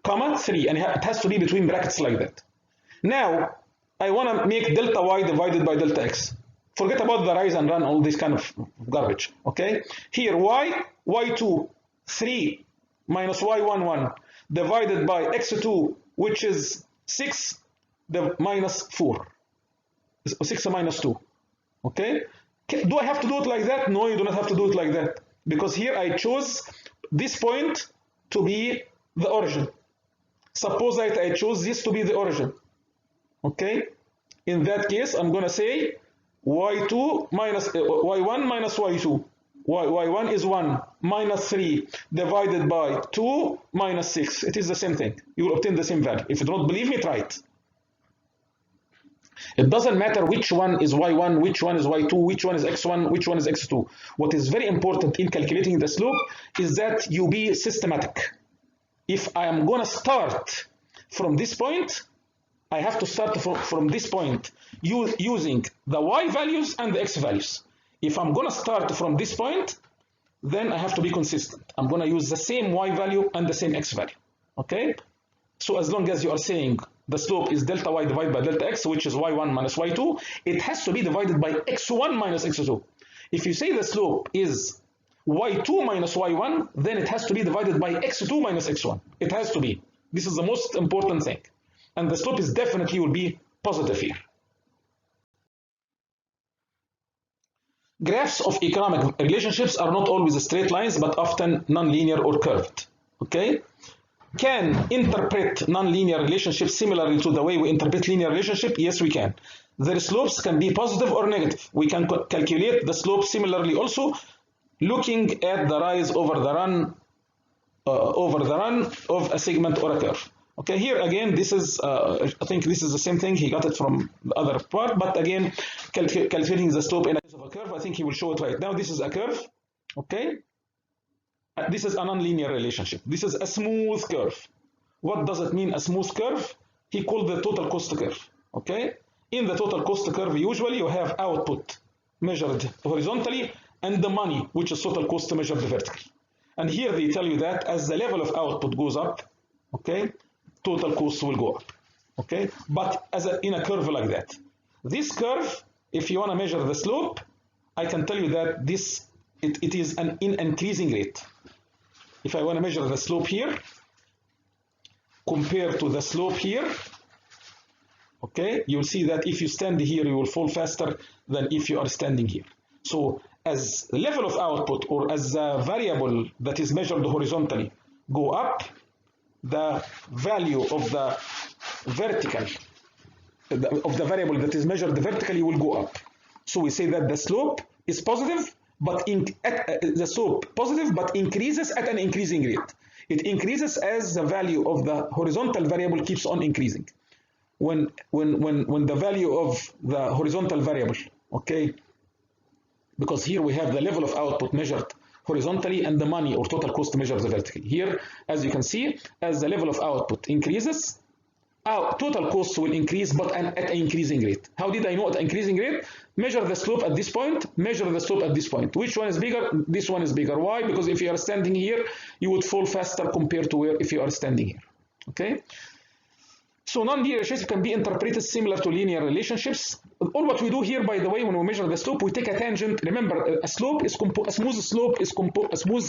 3, and it has to be between brackets like that. Now, I want to make delta y divided by delta x. Forget about the rise and run, all this kind of garbage, okay? Here, y2, 3 minus y1, 1, divided by x2, which is 6, minus 4. 6 minus 2, okay? Do I have to do it like that? No, you do not have to do it like that. Because here I chose this point to be the origin. Suppose that I chose this to be the origin, okay? In that case, I'm going to say y2 minus y1 minus y2. y1 is 1 minus 3 divided by 2 minus 6. It is the same thing. You will obtain the same value. If you don't believe me, try it. It doesn't matter which one is y1, which one is y2, which one is x1, which one is x2. What is very important in calculating the slope is that you be systematic. If I am going to start from this point, I have to start from this point using the y values and the x values. If I'm going to start from this point, then I have to be consistent. I'm going to use the same y value and the same x value. Okay? So as long as you are saying the slope is delta y divided by delta x, which is y1 minus y2, it has to be divided by x1 minus x2. If you say the slope is y2 minus y1, then it has to be divided by x2 minus x1. It has to be. This is the most important thing. And the slope is definitely will be positive here. Graphs of economic relationships are not always straight lines, but often nonlinear or curved. Okay? Can interpret nonlinear relationships similarly to the way we interpret linear relationship? Yes, we can. Their slopes can be positive or negative. We can calculate the slope similarly also, looking at the rise over the run of a segment or a curve. Okay, here again, this is, I think this is the same thing. He got it from the other part, but again, calculating the slope in a case of a curve, I think he will show it right now. This is a curve, okay? This is a nonlinear relationship. This is a smooth curve. What does it mean, a smooth curve? He called the total cost curve, okay? In the total cost curve, usually you have output measured horizontally and the money, which is total cost measured vertically. And here they tell you that as the level of output goes up, okay, total cost will go up, okay? But in a curve like that. This curve, if you want to measure the slope, I can tell you that it is an increasing rate. If I want to measure the slope here, compared to the slope here, okay, you'll see that if you stand here, you will fall faster than if you are standing here. So as the level of output or as the variable that is measured horizontally go up, the value of the variable that is measured vertically will go up. So we say that the slope is positive, but the slope positive, but increases at an increasing rate. It increases as the value of the horizontal variable keeps on increasing. When the value of the horizontal variable, okay, because here we have the level of output measured horizontally and the money or total cost measured vertically. Here, as you can see, as the level of output increases, our total costs will increase, but at an increasing rate. How did I know at an increasing rate? Measure the slope at this point, measure the slope at this point. Which one is bigger? This one is bigger. Why? Because if you are standing here, you would fall faster compared to where if you are standing here. Okay? So non-linear relationships can be interpreted similar to linear relationships. All what we do here, by the way, when we measure the slope, we take a tangent. Remember, a smooth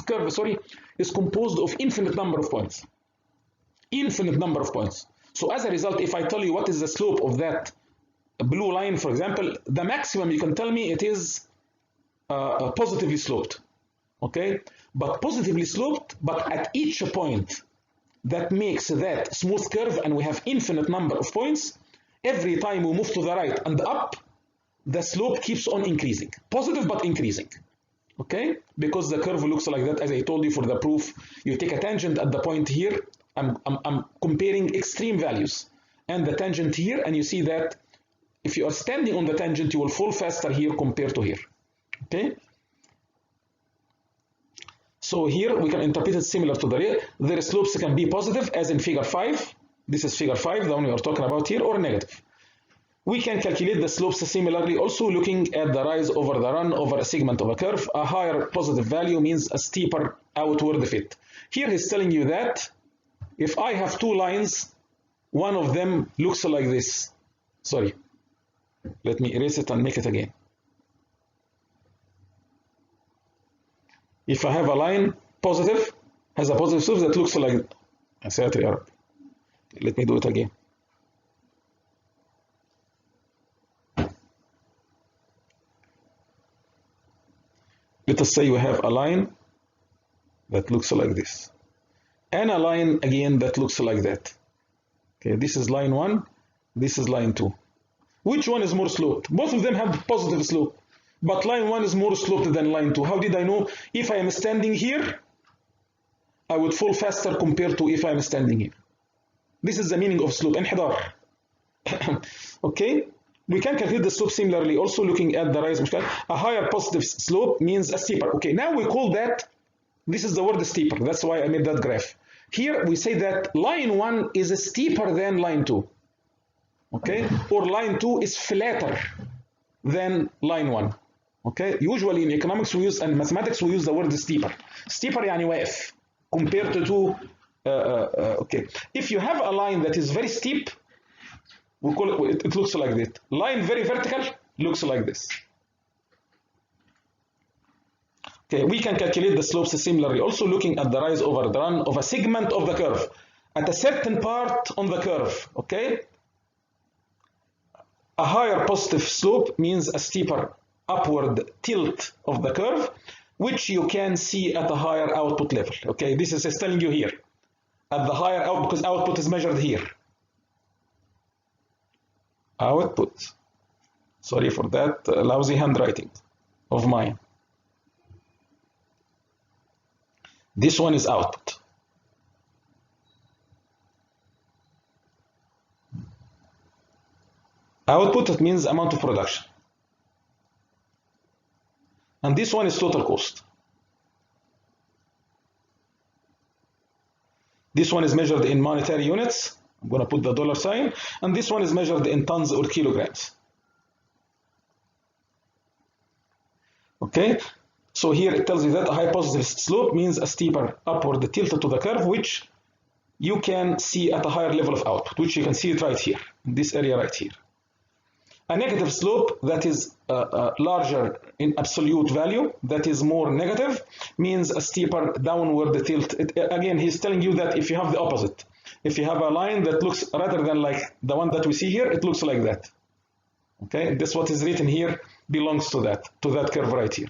curve, sorry, is composed of infinite number of points. Infinite number of points. So as a result, if I tell you what is the slope of that blue line, for example, the maximum you can tell me it is positively sloped. Okay, but positively sloped, but at each point that makes that smooth curve, and we have infinite number of points, every time we move to the right and up, the slope keeps on increasing. Positive but increasing. Okay? Because the curve looks like that, as I told you for the proof. You take a tangent at the point here. I'm comparing extreme values. And the tangent here, and you see that if you are standing on the tangent, you will fall faster here compared to here. Okay? So here we can interpret it similar to their slopes can be positive, as in figure 5. This is figure 5, the one we are talking about here, or negative. We can calculate the slopes similarly, also looking at the rise over the run over a segment of a curve. A higher positive value means a steeper outward fit. Here he's telling you that if I have two lines, one of them looks like this. Sorry, let me erase it and make it again. If I have a line positive, has a positive slope that looks like, let me do it again. Let us say we have a line that looks like this, and a line again that looks like that. Okay, this is line 1, this is line 2. Which one is more sloped? Both of them have positive slope, but line 1 is more sloped than line 2. How did I know? If I am standing here, I would fall faster compared to if I am standing here. This is the meaning of slope, انحدار. Okay? We can calculate the slope similarly, also looking at the rise. A higher positive slope means a steeper. Okay, now we call that, this is the word steeper. That's why I made that graph. Here we say that line 1 is steeper than line 2. Okay? Or line 2 is flatter than line 1. Okay? Usually in economics we use, and mathematics we use the word steeper. Steeper يعني واقف compared to okay. If you have a line that is very steep, We call it, it looks like that. Line very vertical looks like this. Okay, we can calculate the slopes similarly, also looking at the rise over the run of a segment of the curve at a certain part on the curve. Okay, a higher positive slope means a steeper upward tilt of the curve, which you can see at a higher output level. Okay, this is telling you here at the higher output, because output is measured here. Output. Sorry for that lousy handwriting of mine. This one is output. Output, it means amount of production. And this one is total cost. This one is measured in monetary units. I'm going to put the dollar sign. And this one is measured in tons or kilograms. Okay, so here it tells you that a high positive slope means a steeper upward tilt to the curve, which you can see at a higher level of output, which you can see it right here, in this area right here. A negative slope that is larger in absolute value, that is more negative, means a steeper downward tilt. Again, he's telling you that if you have the opposite, if you have a line that looks, rather than like the one that we see here, it looks like that. Okay, this what is written here belongs to that curve right here.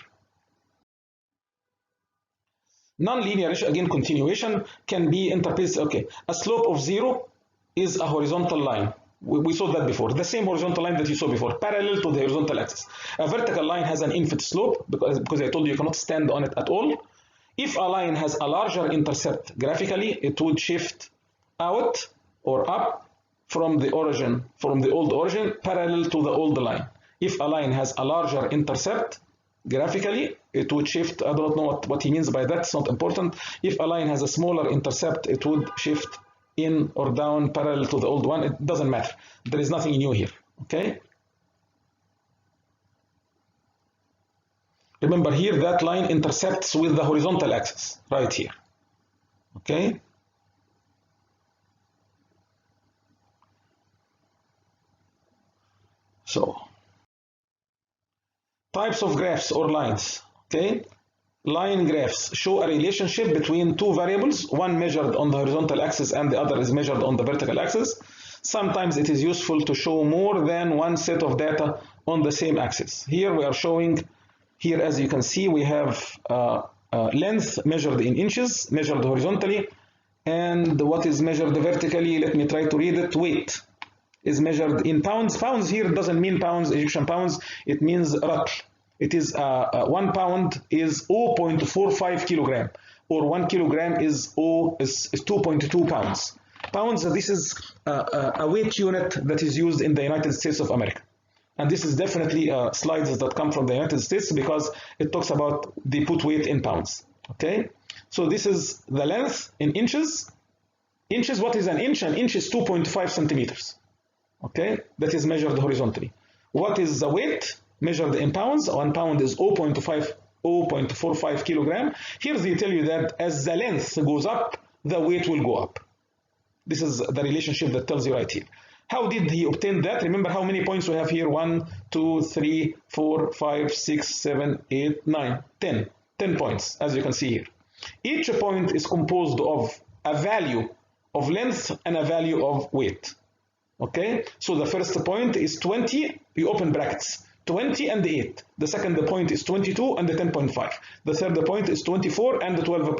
Non-linear, again, continuation can be interpreted. Okay, a slope of 0 is a horizontal line. We saw that before. The same horizontal line that you saw before, parallel to the horizontal axis. A vertical line has an infinite slope because I told you you cannot stand on it at all. If a line has a larger intercept graphically, it would shift out or up from the origin, from the old origin, parallel to the old line. If a line has a larger intercept graphically, it would shift. I don't know what he means by that. It's not important. If a line has a smaller intercept, it would shift in or down parallel to the old one. It doesn't matter. There is nothing new here. Okay. Remember here that line intercepts with the horizontal axis right here. Okay. So types of graphs or lines. Okay. Line graphs show a relationship between two variables, one measured on the horizontal axis and the other is measured on the vertical axis. Sometimes it is useful to show more than one set of data on the same axis. Here we are showing, here as you can see, we have length measured in inches, measured horizontally, and what is measured vertically, let me try to read it, weight is measured in pounds. Pounds here doesn't mean pounds, Egyptian pounds, it means ratl. It is 1 pound is 0.45 kilogram, or 1 kilogram is 2.2 pounds. Pounds, this is a weight unit that is used in the United States of America. And this is definitely slides that come from the United States because it talks about they put weight in pounds. Okay, so this is the length in inches. Inches, what is an inch? An inch is 2.5 centimeters. Okay, that is measured horizontally. What is the weight? Measured in pounds. 1 pound is 0.45 kilogram. Here they tell you that as the length goes up, the weight will go up. This is the relationship that tells you right here. How did he obtain that? Remember how many points we have here? 1, 2, 3, 4, 5, 6, 7, 8, 9, 10. 10 points, as you can see here. Each point is composed of a value of length and a value of weight. Okay, so the first point is 20, you open brackets. 20 and 8. The second point is 22 and the 10.5. The third point is 24 and the 12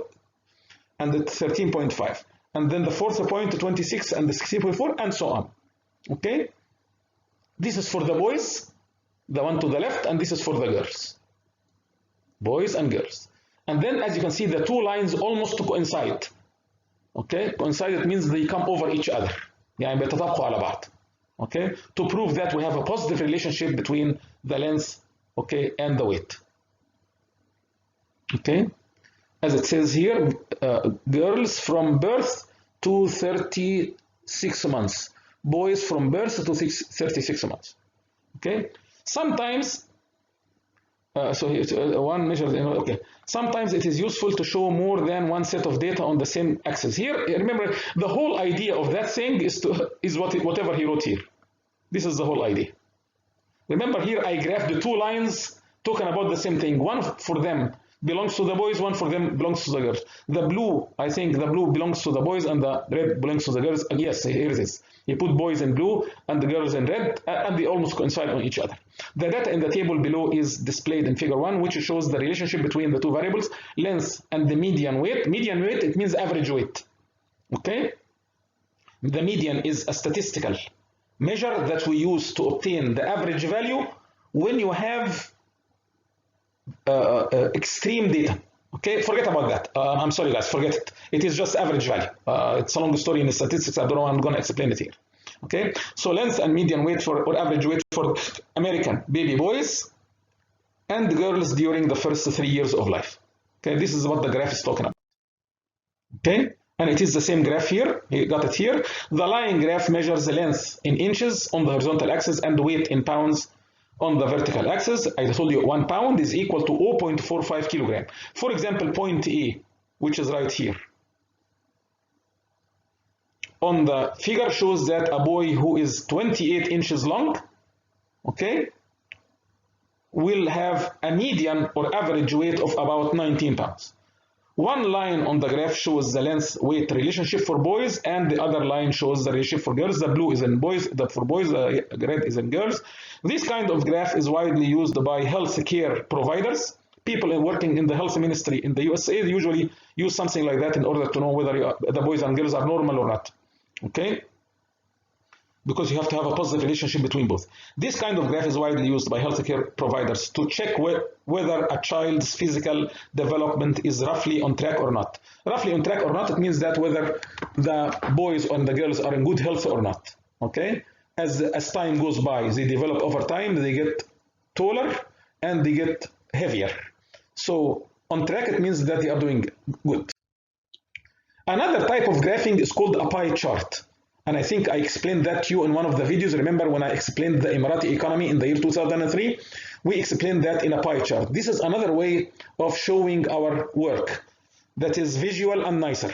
and the 13.5. And then the fourth point, 26 and the 16.4, and so on. Okay? This is for the boys, the one to the left, and this is for the girls. Boys and girls. And then, as you can see, the two lines almost coincide. Okay? Coincide, it means they come over each other. يعني بيتطابقوا على بعض. Okay, to prove that we have a positive relationship between the length, okay, and the weight. Okay, as it says here, girls from birth to 36 months, boys from birth to 36 months. Okay, sometimes, so here's one measure. Okay, sometimes it is useful to show more than one set of data on the same axis. Here, remember, the whole idea of that thing is whatever he wrote here. This is the whole idea. Remember here I graphed the two lines talking about the same thing. One for them belongs to the boys, one for them belongs to the girls. The blue, I think the blue belongs to the boys and the red belongs to the girls. Yes, here it is. You put boys in blue and the girls in red, and they almost coincide on each other. The data in the table below is displayed in figure 1, which shows the relationship between the two variables, length and the median weight. Median weight, it means average weight. Okay? The median is a statistical measure that we use to obtain the average value when you have extreme data. Okay, forget about that. I'm sorry guys, forget it. It is just average value. It's a long story in the statistics. I don't know, I'm going to explain it here. Okay, so length and median weight or average weight for American baby boys and girls during the first 3 years of life. Okay, this is what the graph is talking about. Okay, and it is the same graph here. You got it here. The line graph measures the length in inches on the horizontal axis and the weight in pounds on the vertical axis. I told you 1 pound is equal to 0.45 kilogram. For example, point A, which is right here, on the figure shows that a boy who is 28 inches long, okay, will have a median or average weight of about 19 pounds. One line on the graph shows the length-weight relationship for boys, and the other line shows the relationship for girls. The blue is in boys, for boys, the red is in girls. This kind of graph is widely used by healthcare providers. People working in the health ministry in the USA usually use something like that in order to know whether the boys and girls are normal or not. Okay? Because you have to have a positive relationship between both. This kind of graph is widely used by healthcare providers to check whether a child's physical development is roughly on track or not. Roughly on track or not, it means that whether the boys and the girls are in good health or not. Okay? As time goes by, they develop over time, they get taller and they get heavier. So on track, it means that they are doing good. Another type of graphing is called a pie chart. And I think I explained that to you in one of the videos. Remember when I explained the Emirati economy in the year 2003? We explained that in a pie chart. This is another way of showing our work that is visual and nicer.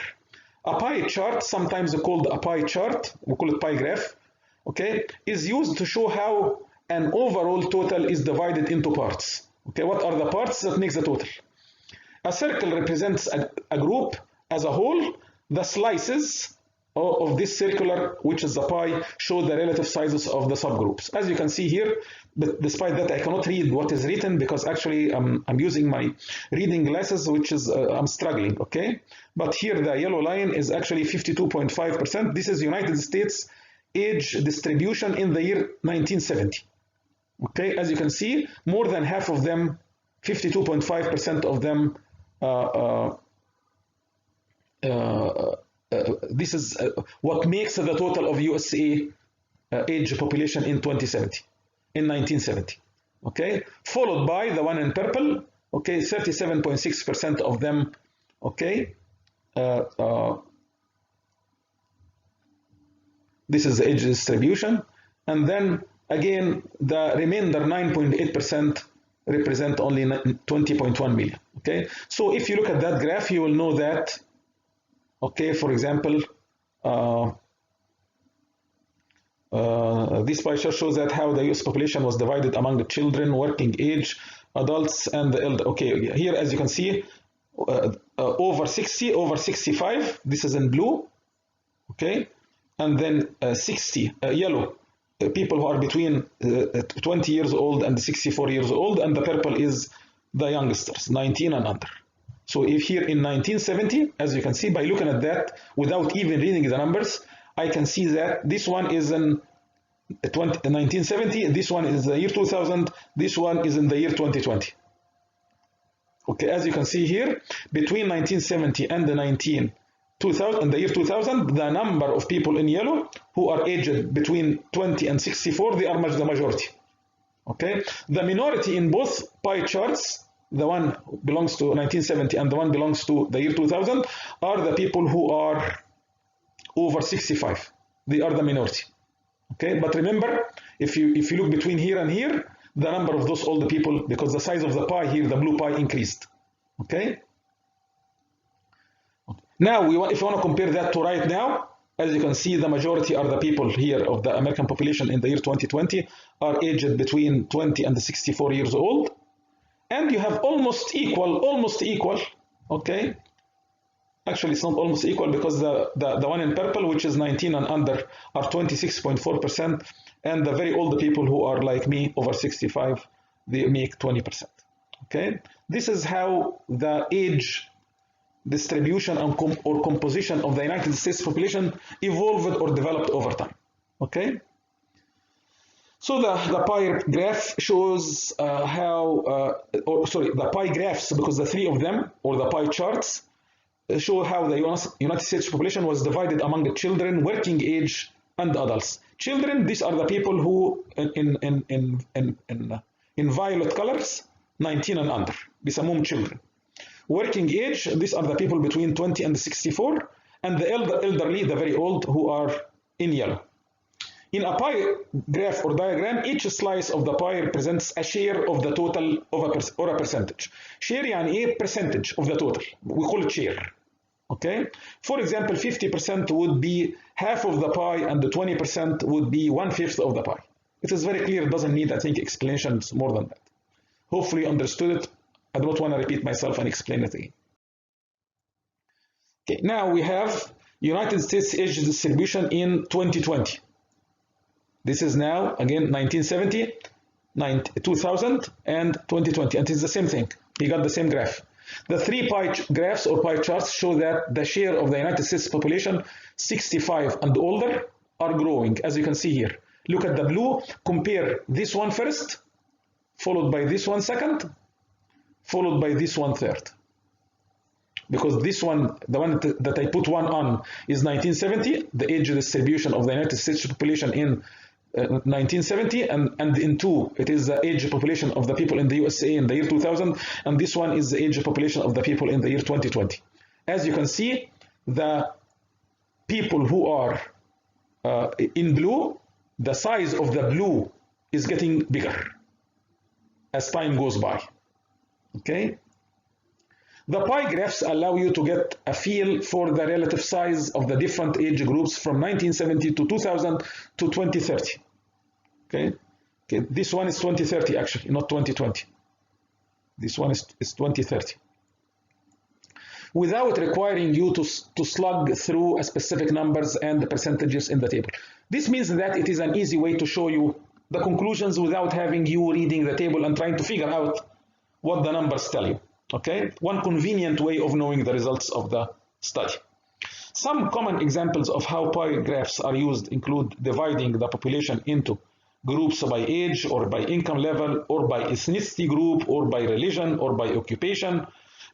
A pie chart, sometimes called a pie chart, we call it pie graph, okay, is used to show how an overall total is divided into parts. Okay, what are the parts that makes the total? A circle represents a group as a whole. The slices of this circular, which is the pie, show the relative sizes of the subgroups. As you can see here, but despite that I cannot read what is written because actually I'm using my reading glasses, which is I'm struggling, okay? But here the yellow line is actually 52.5%. This is United States age distribution in the year 1970. Okay, as you can see, more than half of them, 52.5% of them, this is what makes the total of USA age population in 1970. Okay, followed by the one in purple. Okay, 37.6% of them. Okay, this is the age distribution, and then again the remainder 9.8% represent only 20.1 million. Okay, so if you look at that graph, you will know that. Okay, for example, this pie chart shows that how the US population was divided among the children, working age, adults, and the elder. Okay, here as you can see, over 60, over 65, this is in blue, okay, and then 60, yellow, people who are between 20 years old and 64 years old, and the purple is the youngsters, 19 and under. So if here in 1970, as you can see by looking at that without even reading the numbers, I can see that this one is in 1970, this one is the year 2000, this one is in the year 2020. Okay, as you can see here, between 1970 and the year 2000, the number of people in yellow who are aged between 20 and 64, they are the majority. Okay, the minority in both pie charts, the one belongs to 1970 and the one belongs to the year 2000, are the people who are over 65. They are the minority. Okay, but remember, if you look between here and here, the number of those older people, because the size of the pie here, the blue pie, increased. Okay. Now, if you want to compare that to right now, As you can see, the majority are the people here of the American population in the year 2020 are aged between 20 and 64 years old. And you have almost equal, okay? Actually, it's not almost equal because the one in purple, which is 19 and under, are 26.4%. And the very old people who are like me, over 65, they make 20%. Okay? This is how the age distribution or composition of the United States population evolved or developed over time. Okay? So the pie graph shows the pie graphs, because the three of them, or the pie charts, show how the United States population was divided among the children, working age, and adults. Children, these are the people who, in violet colors, 19 and under. بيسموهم children. Working age, these are the people between 20 and 64, and the elderly, the very old, who are in yellow. In a pie graph or diagram, each slice of the pie represents a share of the total or a percentage. Share يعني a percentage of the total. We call it share. Okay? For example, 50% would be half of the pie, and the 20% would be 1/5 of the pie. It is very clear. It doesn't need, I think, explanations more than that. Hopefully you understood it. I don't want to repeat myself and explain it again. Okay, now we have United States age distribution in 2020. This is now, again, 1970, 2000, and 2020. And it's the same thing. You got the same graph. The three pie graphs or pie charts show that the share of the United States population 65 and older are growing, as you can see here. Look at the blue. Compare this one first, followed by this one second, followed by this one third. Because this one, the one that I put one on, is 1970, the age distribution of the United States population in 1970, and in two, it is the age population of the people in the USA in the year 2000, and this one is the age population of the people in the year 2020. As you can see, the people who are in blue, the size of the blue is getting bigger as time goes by. Okay? The pie graphs allow you to get a feel for the relative size of the different age groups from 1970 to 2000 to 2030. Okay? Okay, this one is 2030 actually, not 2020. This one is 2030. Without requiring you to slug through specific numbers and percentages in the table. This means that it is an easy way to show you the conclusions without having you reading the table and trying to figure out what the numbers tell you. Okay, one convenient way of knowing the results of the study. Some common examples of how pie graphs are used include dividing the population into groups by age or by income level or by ethnicity group or by religion or by occupation,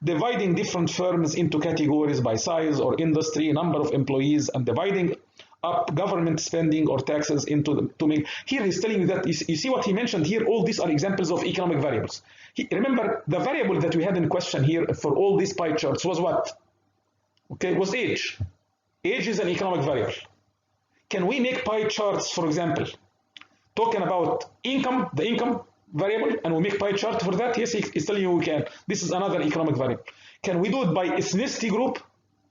dividing different firms into categories by size or industry, number of employees, and dividing up government spending or taxes into to make. Here he's telling you that, you see what he mentioned here, all these are examples of economic variables. Remember, the variable that we had in question here for all these pie charts was what? Okay, was age. Age is an economic variable. Can we make pie charts, for example, talking about income, the income variable, and we make pie chart for that? Yes, he's telling you we can. This is another economic variable. Can we do it by ethnicity group?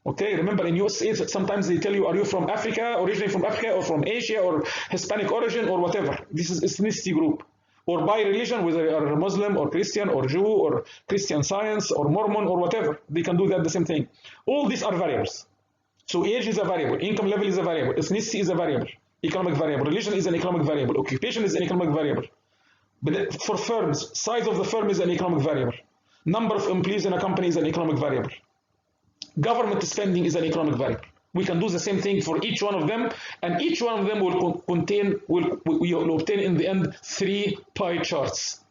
Okay, remember in USA, sometimes they tell you, are you from Africa, originally from Africa, or from Asia, or Hispanic origin, or whatever. This is ethnicity group. Or by religion, whether you are Muslim, or Christian, or Jew, or Christian Science, or Mormon, or whatever. They can do that the same thing. All these are variables. So age is a variable, income level is a variable, ethnicity is a variable, economic variable, religion is an economic variable, occupation is an economic variable. But for firms, size of the firm is an economic variable. Number of employees in a company is an economic variable. Government spending is an economic variable. We can do the same thing for each one of them, and each one of them will obtain in the end three pie charts.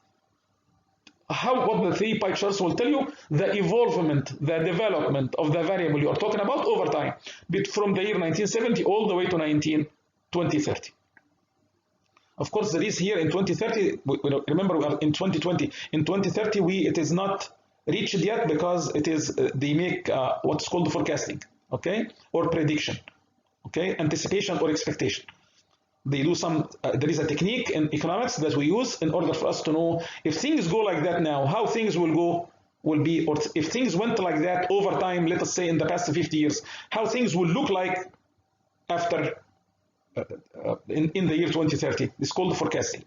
What the three pie charts will tell you? The evolvement, the development of the variable you are talking about over time, from the year 1970 all the way to 2030. Of course, there is here in 2030, remember we are in 2020. In 2030, it is not reached yet because it is they make what's called forecasting, okay, or prediction, okay, anticipation or expectation. They do some. There is a technique in economics that we use in order for us to know if things go like that now, how things will be, or if things went like that over time. Let us say in the past 50 years, how things will look like after in the year 2030. It's called forecasting.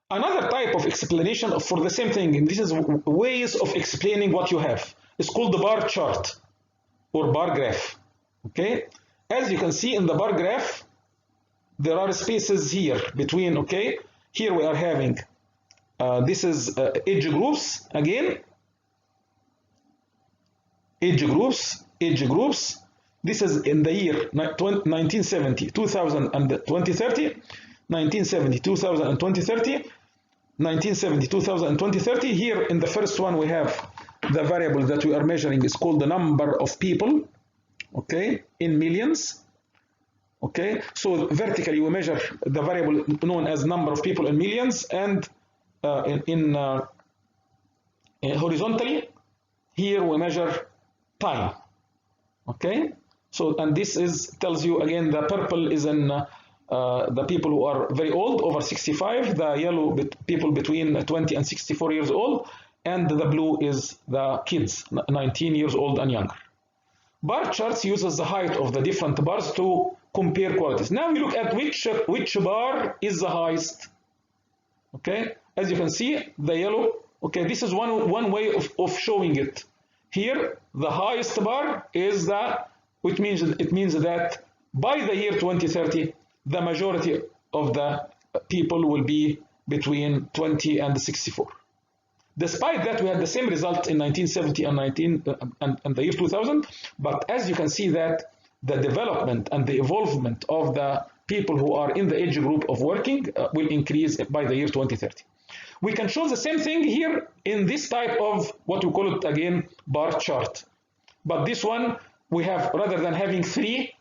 Another type of explanation for the same thing, and this is ways of explaining what you have. It's called the bar chart or bar graph. Okay, as you can see in the bar graph, there are spaces here between. Okay, here we are having this is age groups again. Age groups. This is in the year 1970, 2000 and 2030, 1970, 2000 and 2030, 1970, 2000 and 2030. Here in the first one we have the variable that we are measuring is called the number of people, okay, in millions. Okay, so vertically we measure the variable known as number of people in millions, and horizontally here we measure time. Okay, so and this is tells you again the purple is in the people who are very old, over 65, the yellow people between 20 and 64 years old, and the blue is the kids 19 years old and younger. Bar charts uses the height of the different bars to compare qualities. Now we look at which bar is the highest. Okay, as you can see, the yellow. Okay, this is one way of showing it. Here, the highest bar is that, which means that by the year 2030, the majority of the people will be between 20 and 64. Despite that, we had the same result in 1970 and the year 2000, but as you can see that the development and the evolvement of the people who are in the age group of working will increase by the year 2030. We can show the same thing here in this type of what we call it again bar chart. But this one we have, rather than having three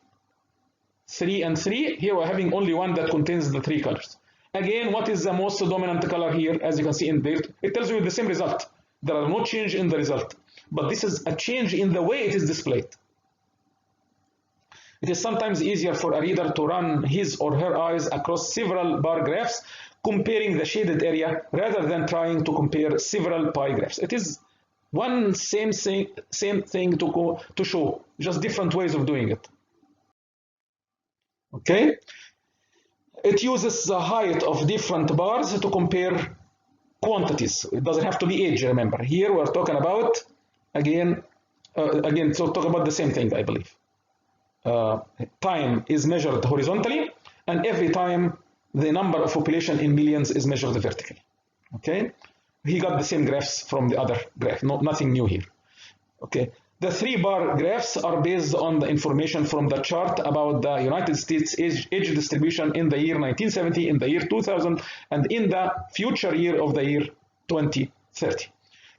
and three, here we're having only one that contains the three colors. Again, what is the most dominant color here? As you can see in there, it tells you the same result. There are no change in the result, but this is a change in the way it is displayed. It is sometimes easier for a reader to run his or her eyes across several bar graphs, comparing the shaded area rather than trying to compare several pie graphs. It is one same thing to show, just different ways of doing it. Okay, it uses the height of different bars to compare quantities. It doesn't have to be age, remember. Here we're talking about, so talk about the same thing, I believe. Time is measured horizontally, and every time the number of population in millions is measured vertically. Okay, he got the same graphs from the other graph, nothing new here. Okay, the three bar graphs are based on the information from the chart about the United States age distribution in the year 1970, in the year 2000, and in the future year of the year 2030.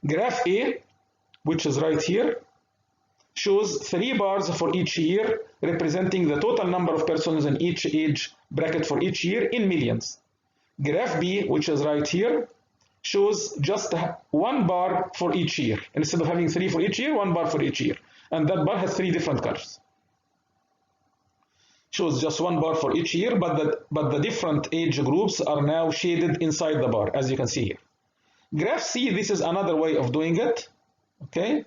Graph A, which is right here, shows three bars for each year, representing the total number of persons in each age bracket for each year in millions. Graph B, which is right here, shows just one bar for each year. Instead of having three for each year, one bar for each year. And that bar has three different colors. Shows just one bar for each year, but the different age groups are now shaded inside the bar, as you can see here. Graph C, this is another way of doing it. Okay.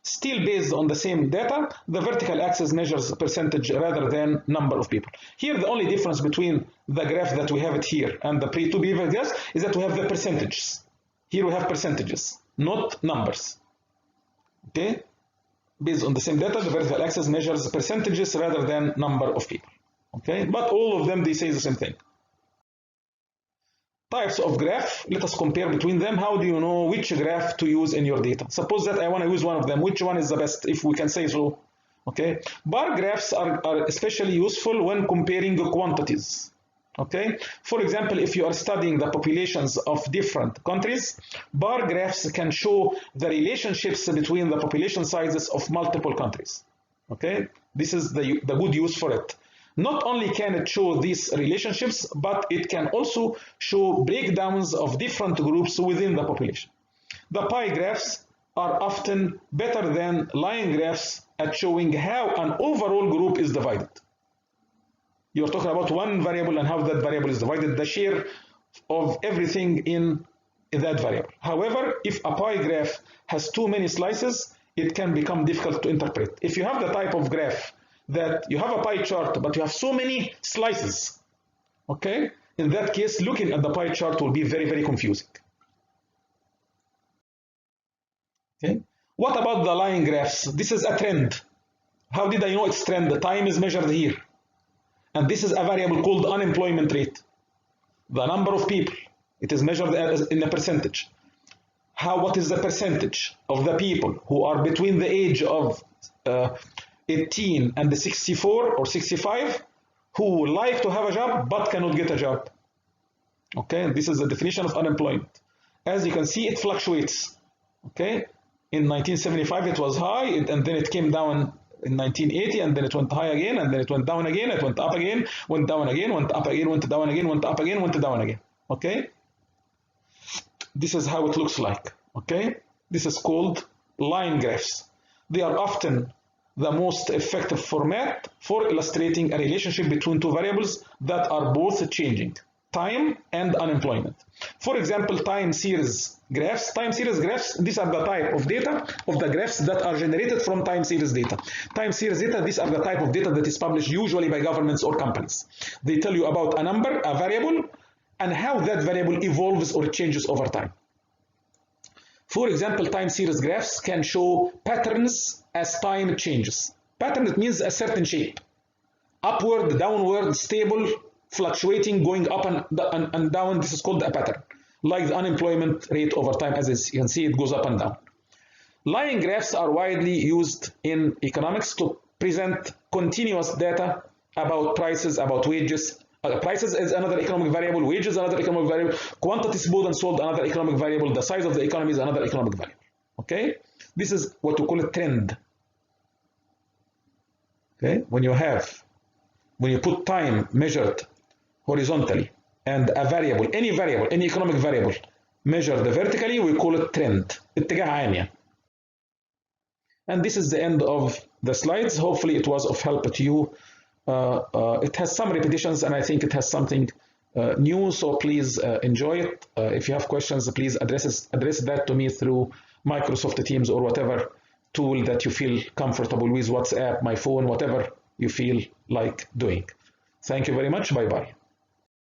Still based on the same data, the vertical axis measures percentage rather than number of people. Here, the only difference between the graph that we have it here and the previous graph is that we have the percentages. Here we have percentages, not numbers. Okay? Based on the same data, the vertical axis measures percentages rather than number of people. Okay? But all of them, they say the same thing. Types of graph, let us compare between them. How do you know which graph to use in your data? Suppose that I want to use one of them. Which one is the best, if we can say so? Okay, bar graphs are especially useful when comparing quantities. Okay, for example, if you are studying the populations of different countries, bar graphs can show the relationships between the population sizes of multiple countries. Okay, this is the good use for it. Not only can it show these relationships, but it can also show breakdowns of different groups within the population. The pie graphs are often better than line graphs at showing how an overall group is divided. You're talking about one variable and how that variable is divided, the share of everything in that variable. However, if a pie graph has too many slices, it can become difficult to interpret. If you have the type of graph that you have a pie chart, but you have so many slices, okay? In that case, looking at the pie chart will be very, very confusing. Okay. What about the line graphs? This is a trend. How did I know it's trend? The time is measured here. And this is a variable called unemployment rate. The number of people. It is measured as in a percentage. What is the percentage of the people who are between the age of 18 and the 64 or 65 who would like to have a job but cannot get a job? Okay, this is the definition of unemployment. As you can see, it fluctuates. Okay, in 1975 it was high, and then it came down in 1980, and then it went high again, and then it went down again, it went up again, went down again, went up again, went down again, went up again, went down again. Okay, this is how it looks like. Okay, this is called line graphs. They are often the most effective format for illustrating a relationship between two variables that are both changing, time and unemployment. For example, time series graphs. Time series graphs, these are the type of data of the graphs that are generated from time series data. Time series data, these are the type of data that is published usually by governments or companies. They tell you about a number, a variable, and how that variable evolves or changes over time. For example, time series graphs can show patterns as time changes. Pattern, it means a certain shape. Upward, downward, stable, fluctuating, going up and down. This is called a pattern. Like the unemployment rate over time, as you can see, it goes up and down. Line graphs are widely used in economics to present continuous data about prices, about wages. Prices is another economic variable, wages another economic variable, quantities bought and sold another economic variable, the size of the economy is another economic variable. Okay, this is what we call a trend. Okay, when you put time measured horizontally and a variable, any economic variable measured vertically, we call it trend. اتجاه عام يعني. And this is the end of the slides. Hopefully it was of help to you. It has some repetitions and I think it has something new, so please enjoy it. If you have questions, please address that to me through Microsoft Teams or whatever tool that you feel comfortable with, WhatsApp, my phone, whatever you feel like doing. Thank you very much. Bye-bye.